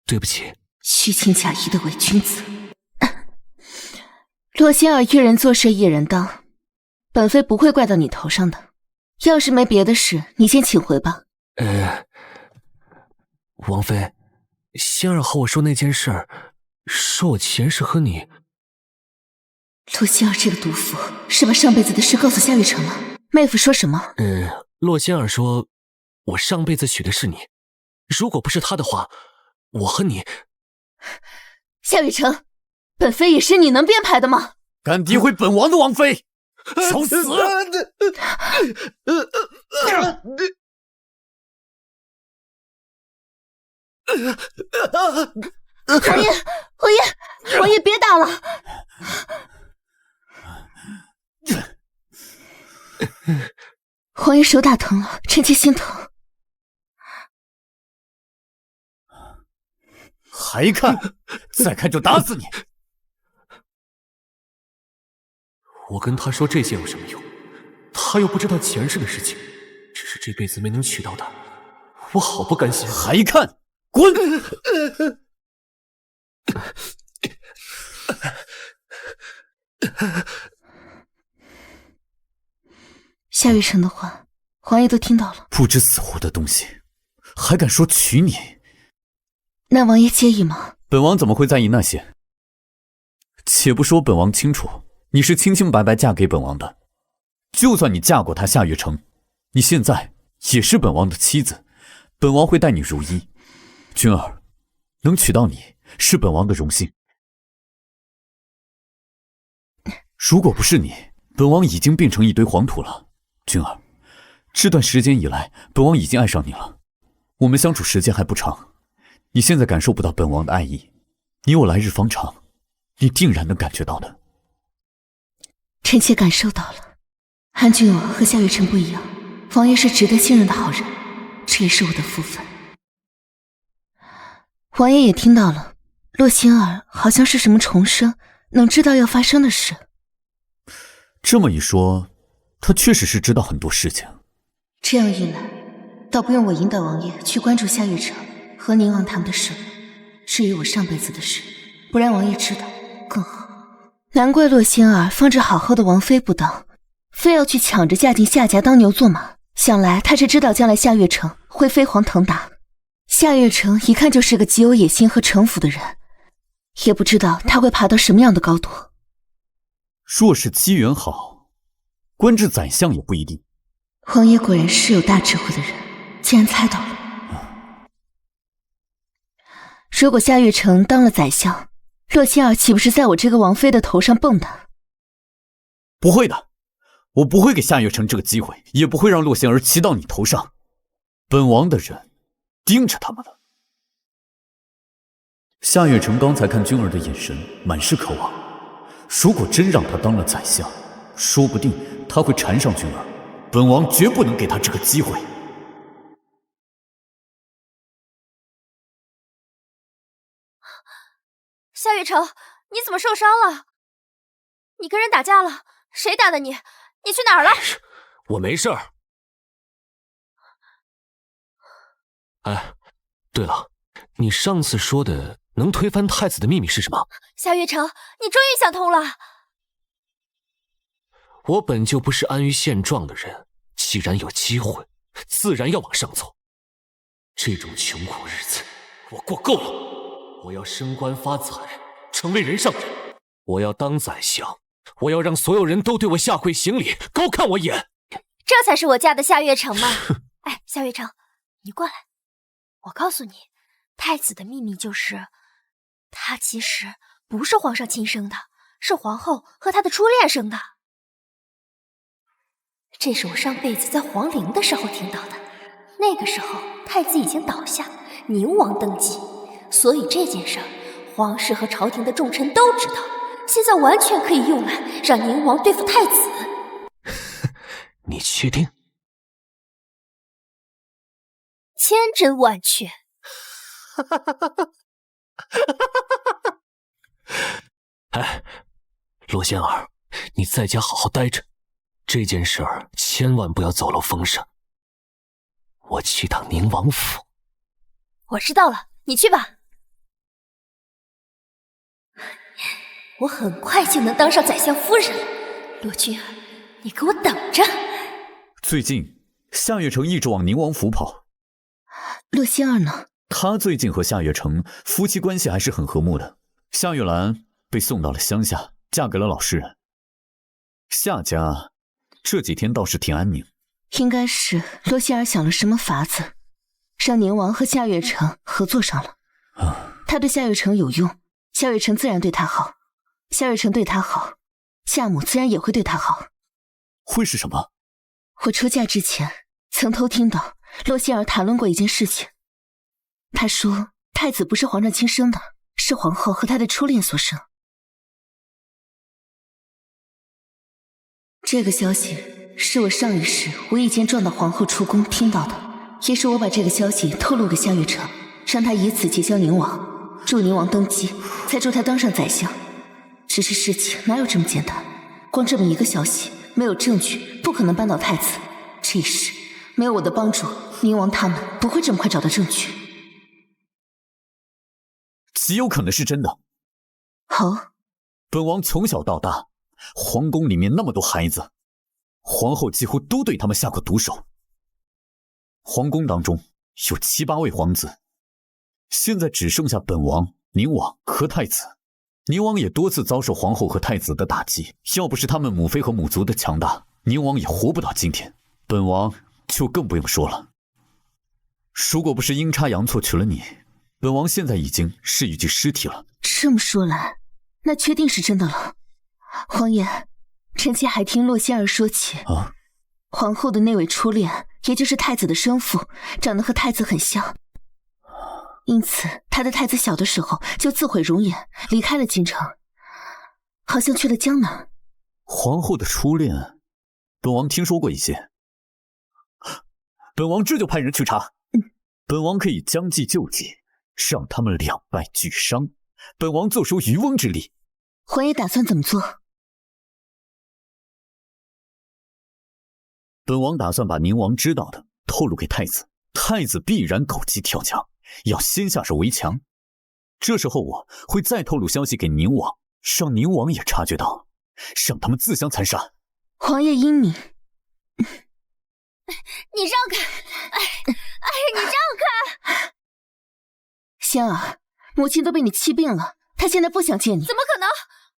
对不起。虚情假意的伪君子。洛仙儿一人做事一人当，本妃不会怪到你头上的。要是没别的事，你先请回吧。王妃，仙儿和我说那件事儿，说我前世和你……洛仙儿这个毒妇是把上辈子的事告诉夏雨城了。妹夫说什么？洛仙儿说，我上辈子娶的是你，如果不是他的话，我和你……夏雨城，本妃也是你能编排的吗？敢诋毁本王的王妃，找死！王爷别打了！王爷手打疼了，臣妾心疼。还看？再看就打死你！我跟他说这些有什么用？他又不知道前世的事情，只是这辈子没能娶到他，我好不甘心。还看？滚！夏雨城的话，王爷都听到了。不知死活的东西，还敢说娶你？那王爷介意吗？本王怎么会在意那些？且不说本王清楚，你是清清白白嫁给本王的。就算你嫁过他夏月城，你现在也是本王的妻子，本王会待你如一。君儿，能娶到你是本王的荣幸。如果不是你，本王已经变成一堆黄土了。君儿，这段时间以来，本王已经爱上你了。我们相处时间还不长，你现在感受不到本王的爱意，你我来日方长，你定然能感觉到的。臣妾感受到了，安郡王和夏雨城不一样，王爷是值得信任的好人，这也是我的福分。王爷也听到了，洛心儿好像是什么重生，能知道要发生的事。这么一说，他确实是知道很多事情。这样一来，倒不用我引导王爷去关注夏月城和宁王他们的事，至于我上辈子的事，不让王爷知道更好。难怪洛心儿放着好好的王妃不当，非要去抢着嫁进夏家当牛做马。想来他是知道将来夏月城会飞黄腾达。夏月城一看就是个极有野心和城府的人，也不知道他会爬到什么样的高度。若是机缘好，官至宰相也不一定。王爷果然是有大智慧的人，竟然猜到了。如果夏月城当了宰相，洛心儿岂不是在我这个王妃的头上蹦跶？不会的，我不会给夏月城这个机会，也不会让洛心儿骑到你头上。本王的人盯着他们了。夏月城刚才看君儿的眼神满是渴望，如果真让他当了宰相，说不定他会缠上君儿。本王绝不能给他这个机会。夏月城，你怎么受伤了？你跟人打架了？谁打的你？你去哪儿了？我没事儿。哎，对了，你上次说的能推翻太子的秘密是什么？夏月城，你终于想通了。我本就不是安于现状的人，既然有机会，自然要往上走。这种穷苦日子我过够了，我要升官发财，成为人上人。我要当宰相，我要让所有人都对我下跪行礼，高看我一眼。这才是我嫁的夏月城嘛！哎，夏月城，你过来，我告诉你，太子的秘密就是，他其实不是皇上亲生的，是皇后和他的初恋生的。这是我上辈子在皇陵的时候听到的，那个时候太子已经倒下，宁王登基，所以这件事皇室和朝廷的重臣都知道，现在完全可以用来让宁王对付太子。你确定？千真万确。哎，罗仙儿，你在家好好待着，这件事儿千万不要走漏风声。我去趟宁王府。我知道了，你去吧。我很快就能当上宰相夫人了，罗君儿，你给我等着。最近夏月城一直往宁王府跑。洛心儿呢？她最近和夏月城夫妻关系还是很和睦的。夏月兰被送到了乡下，嫁给了老实人。夏家这几天倒是挺安宁。应该是洛心儿想了什么法子，让宁王和夏月城合作上了。他对夏月城有用，夏月城自然对他好；夏月城对他好，夏母自然也会对他好。会是什么？我出嫁之前曾偷听到洛心儿谈论过一件事情。他说太子不是皇上亲生的，是皇后和他的初恋所生。这个消息是我上一世无意间撞到皇后出宫听到的，也是我把这个消息透露给夏月城，让他以此结交宁王，助宁王登基，才助他当上宰相。只是事情哪有这么简单？光这么一个消息，没有证据，不可能扳倒太子。这一世没有我的帮助，宁王他们不会这么快找到证据。极有可能是真的。好，本王从小到大，皇宫里面那么多孩子，皇后几乎都对他们下过毒手。皇宫当中有7、8位皇子，现在只剩下本王、宁王和太子。宁王也多次遭受皇后和太子的打击，要不是他们母妃和母族的强大，宁王也活不到今天。本王就更不用说了。如果不是阴差阳错娶了你，本王现在已经是一具尸体了。这么说来，那确定是真的了。皇爷，臣妾还听洛心儿说起，皇后的那位初恋，也就是太子的生父，长得和太子很像，因此他的太子小的时候就自毁容颜，离开了京城，好像去了江南。皇后的初恋，本王听说过一些。本王这就派人去查。本王可以将计就计，让他们两败俱伤。本王坐收渔翁之利。皇爷打算怎么做？本王打算把宁王知道的透露给太子，太子必然狗急跳墙，要先下手为强。这时候我会再透露消息给宁王，让宁王也察觉到，让他们自相残杀。皇爷英明。你让开！你让开！仙儿，母亲都被你气病了，她现在不想见你。怎么可能？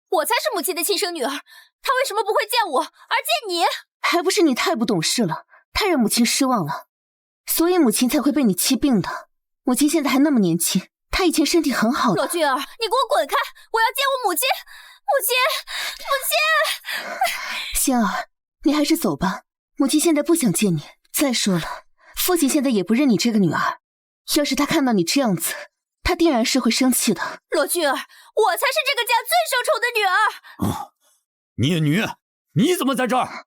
我才是母亲的亲生女儿，她为什么不会见我，而见你？还不是你太不懂事了，太让母亲失望了，所以母亲才会被你气病的。母亲现在还那么年轻，她以前身体很好的。罗君儿，你给我滚开！我要见我母亲！母亲！仙儿，你还是走吧，母亲现在不想见你。再说了，父亲现在也不认你这个女儿，要是他看到你这样子，他定然是会生气的。罗君儿，我才是这个家最受宠的女儿。孽女，你怎么在这儿？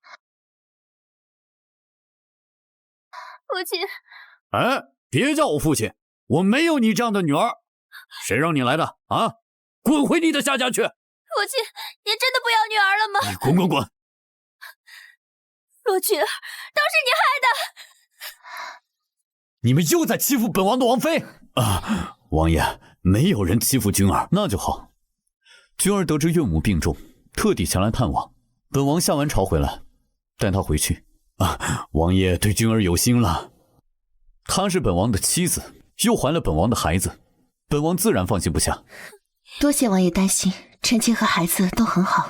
父亲。哎，别叫我父亲，我没有你这样的女儿。谁让你来的啊？滚回你的夏家去！父亲，您真的不要女儿了吗？你滚滚滚！罗君儿，都是你害的！你们又在欺负本王的王妃啊！王爷，没有人欺负君儿，那就好。君儿得知岳母病重，特地前来探望。本王下完朝回来，带她回去。啊，王爷对君儿有心了。她是本王的妻子，又怀了本王的孩子，本王自然放心不下。多谢王爷担心，臣妾和孩子都很好。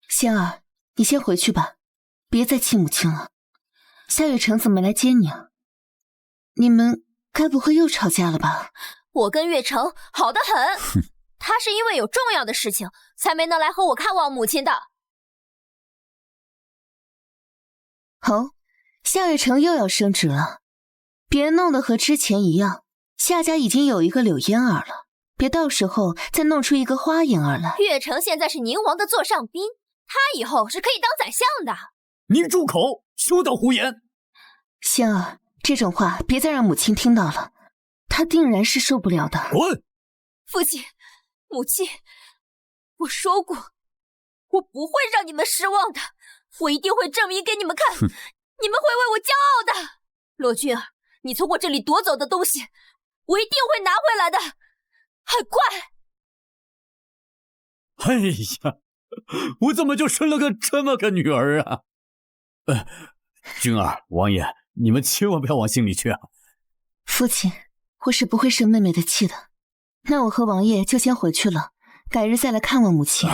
仙儿，你先回去吧，别再气母亲了。夏雨城怎么来接你啊？你们该不会又吵架了吧？我跟月城好得很，他是因为有重要的事情才没能来和我看望母亲的。哦，夏月城又要升职了，别弄得和之前一样，夏家已经有一个柳嫣儿了，别到时候再弄出一个花嫣儿来。月城现在是宁王的座上宾，他以后是可以当宰相的。你住口，休得胡言！仙儿，这种话别再让母亲听到了，她定然是受不了的。滚！父亲，母亲，我说过，我不会让你们失望的，我一定会证明给你们看，你们会为我骄傲的。罗君儿，你从我这里夺走的东西，我一定会拿回来的，很快。哎呀，我怎么就生了个这么个女儿啊？君儿，王爷，你们千万不要往心里去啊！父亲，我是不会生妹妹的气的。那我和王爷就先回去了，改日再来看望母亲。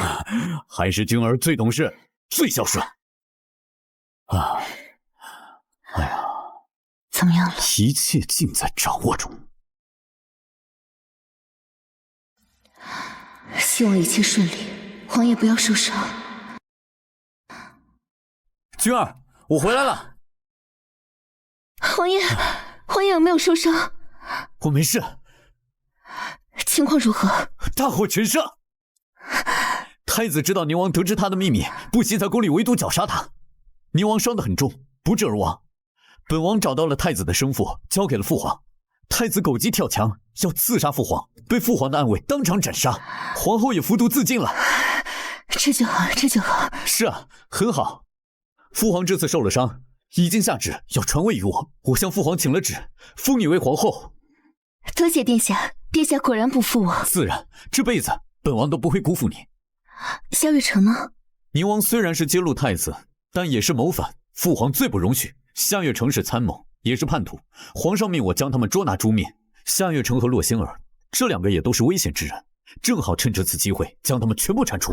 还是君儿最懂事，最孝顺。啊，哎呀，怎么样了？一切尽在掌握中。希望一切顺利，王爷不要受伤。君儿，我回来了。王爷有没有受伤？我没事。情况如何？大获全胜。太子知道宁王得知他的秘密，不惜在宫里围堵绞杀他。宁王伤得很重，不治而亡。本王找到了太子的生父，交给了父皇。太子狗急跳墙，要刺杀父皇，被父皇的暗卫当场斩杀。皇后也服毒自尽了。这就好，这就好。是啊，很好。父皇这次受了伤，已经下旨要传位于我。我向父皇请了旨，封你为皇后。多谢殿下，殿下果然不负我。自然，这辈子本王都不会辜负你。萧月城呢？宁王虽然是揭露太子，但也是谋反，父皇最不容许。夏月城是参谋，也是叛徒，皇上命我将他们捉拿诛灭。夏月城和洛仙儿这两个也都是危险之人，正好趁这次机会将他们全部铲除。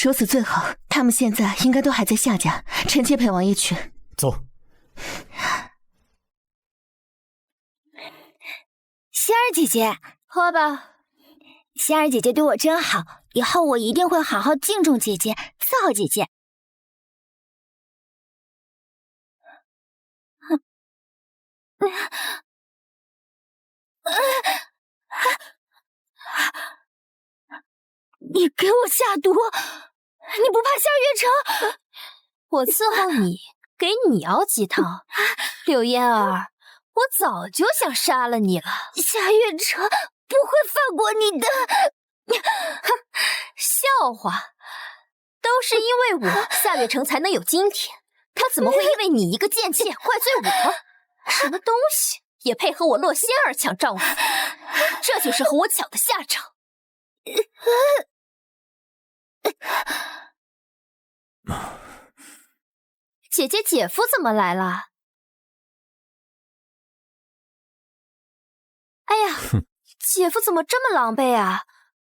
如此最好，他们现在应该都还在夏家，臣妾陪王爷去。走。仙儿姐姐，喝吧。仙儿姐姐对我真好，以后我一定会好好敬重姐姐，伺候姐姐。你给我下毒，你不怕夏月城？我伺候你，给你熬鸡汤。柳嫣儿，我早就想杀了你了。夏月城不会放过你的。笑话，都是因为我，夏月城才能有今天。他怎么会因为你一个贱妾怪罪我？什么东西也配和我洛仙儿抢丈夫？这就是和我抢的下场。姐姐姐夫怎么来了？哎呀，姐夫怎么这么狼狈啊？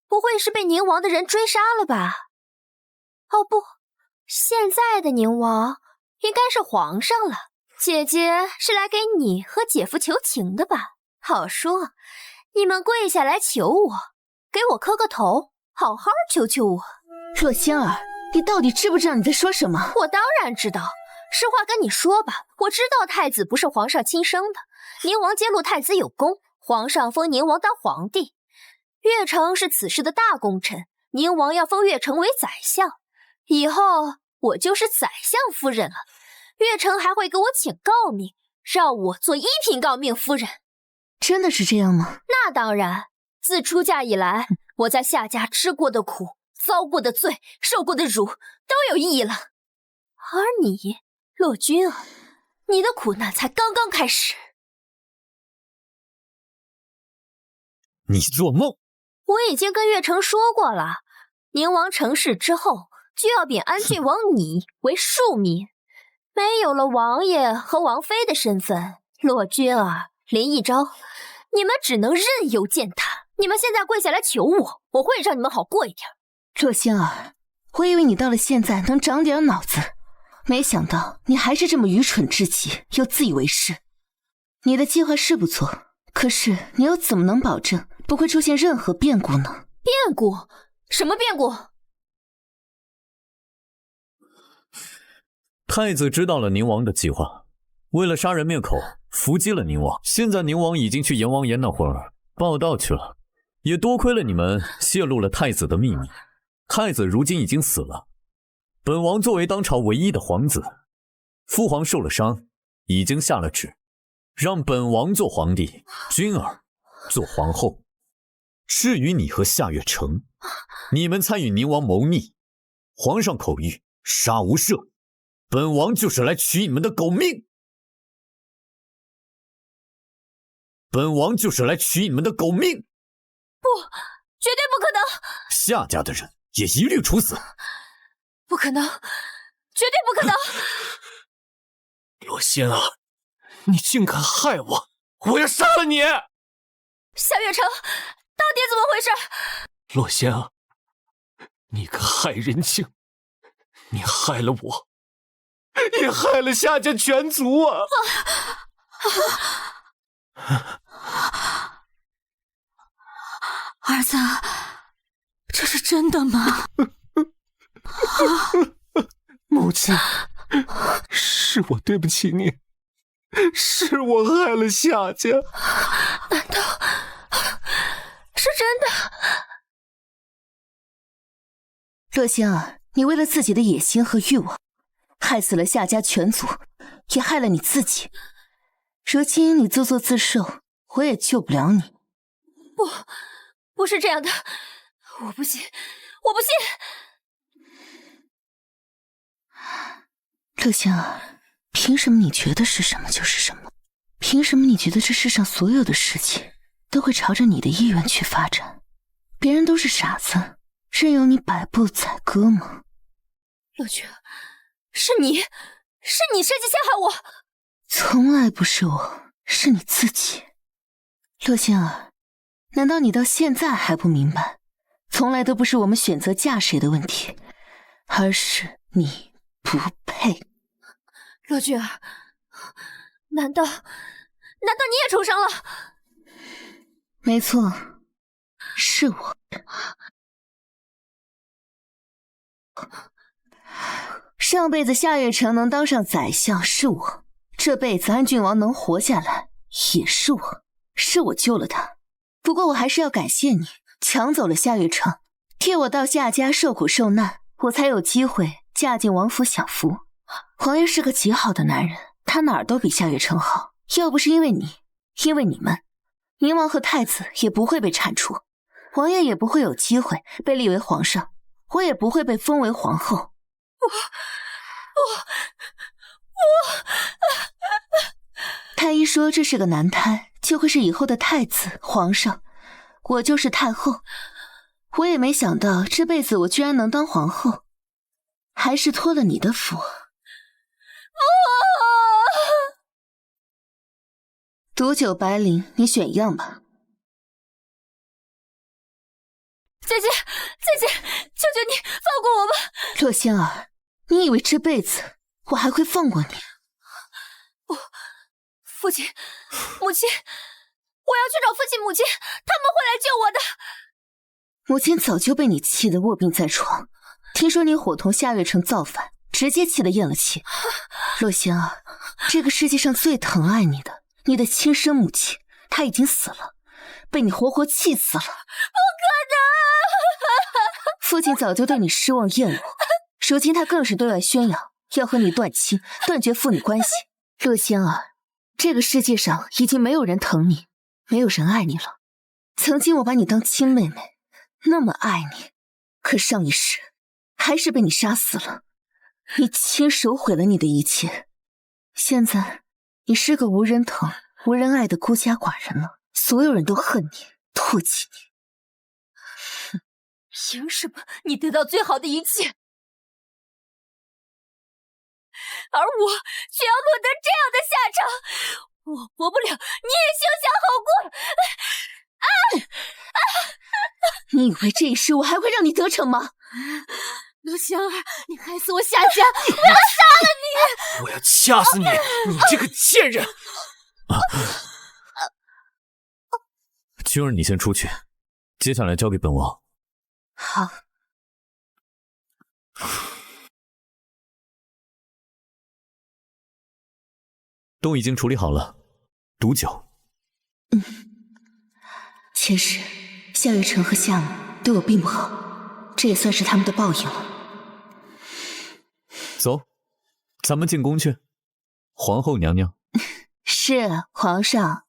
不会是被宁王的人追杀了吧？哦不，现在的宁王应该是皇上了。姐姐是来给你和姐夫求情的吧？好说，你们跪下来求我，给我磕个头，好好求求我。若仙儿，你到底知不知道你在说什么？我当然知道，实话跟你说吧，我知道太子不是皇上亲生的，宁王揭露太子有功，皇上封宁王当皇帝。岳城是此事的大功臣，宁王要封岳城为宰相，以后我就是宰相夫人了。岳城还会给我请诰命，让我做一品诰命夫人。真的是这样吗？那当然，自出嫁以来，我在夏家吃过的苦，遭过的罪，受过的辱，都有意义了。而你，洛君儿，你的苦难才刚刚开始。你做梦！我已经跟岳城说过了，宁王成事之后，就要贬安郡王你为庶民。没有了王爷和王妃的身份，洛君儿、林一昭，你们只能任由践踏。你们现在跪下来求我，我会让你们好过一点。若仙儿，我以为你到了现在能长点脑子，没想到你还是这么愚蠢至极，又自以为是。你的计划是不错，可是你又怎么能保证不会出现任何变故呢？变故？什么变故？太子知道了宁王的计划，为了杀人灭口，伏击了宁王。现在宁王已经去阎王爷那会儿报道去了，也多亏了你们泄露了太子的秘密。太子如今已经死了，本王作为当朝唯一的皇子，父皇受了伤，已经下了旨，让本王做皇帝，君儿做皇后。至于你和夏月城，你们参与宁王谋逆，皇上口谕杀无赦。本王就是来取你们的狗命！本王就是来取你们的狗命！不，绝对不可能！夏家的人也一律处死！不可能，绝对不可能！洛仙儿，你竟敢害我！我要杀了你！夏月城，到底怎么回事？洛仙儿，你个害人精！你害了我！也害了夏家全族啊！儿子，这是真的吗？母亲，是我对不起你，是我害了夏家。难道是真的？洛仙儿，你为了自己的野心和欲望，害死了夏家全族，也害了你自己。如今你自作自受，我也救不了你。不是这样的，我不信，我不信！洛仙儿，凭什么你觉得是什么就是什么？凭什么你觉得这世上所有的事情都会朝着你的意愿去发展？别人都是傻子，任由你摆布宰割吗？洛君儿，是你设计陷害我！从来不是我，是你自己。洛仙儿，难道你到现在还不明白，从来都不是我们选择嫁谁的问题，而是你不配。洛君儿，难道你也重生了？没错，是我。上辈子夏月城能当上宰相是我，这辈子安郡王能活下来也是我，是我救了他。不过我还是要感谢你，抢走了夏月城，替我到夏家受苦受难，我才有机会嫁进王府享福。皇爷是个极好的男人，他哪儿都比夏月城好。要不是因为你，因为你们，宁王和太子也不会被铲除，皇爷也不会有机会被立为皇上，我也不会被封为皇后。太医说这是个男胎，就会是以后的太子、皇上，我就是太后。我也没想到这辈子我居然能当皇后，还是托了你的福。毒酒白绫，你选一样吧。姐姐，姐姐，求求你放过我吧！洛仙儿，你以为这辈子我还会放过你？父亲，母亲，我要去找父亲母亲，他们会来救我的。母亲早就被你气得卧病在床，听说你伙同夏月城造反，直接气得咽了气。洛仙儿，这个世界上最疼爱你的，你的亲生母亲，她已经死了，被你活活气死了。不可能！父亲早就对你失望厌恶，如今他更是对外宣扬要和你断亲，断绝父女关系。洛仙儿，这个世界上已经没有人疼你，没有人爱你了。曾经我把你当亲妹妹，那么爱你，可上一世还是被你杀死了。你亲手毁了你的一切，现在你是个无人疼、无人爱的孤家寡人了，所有人都恨你，唾弃你。凭什么你得到最好的一切，而我却要落得这样的下场？我活不了，你也休想好过！你以为这一世我还会让你得逞吗？陆香儿，你害死我夏家，我要杀了你！我要掐死你，你这个贱人！君儿，你先出去，接下来交给本王。好。都已经处理好了，毒酒。前世夏月城和夏母对我并不好，这也算是他们的报应了。走，咱们进宫去。皇后娘娘。是皇上。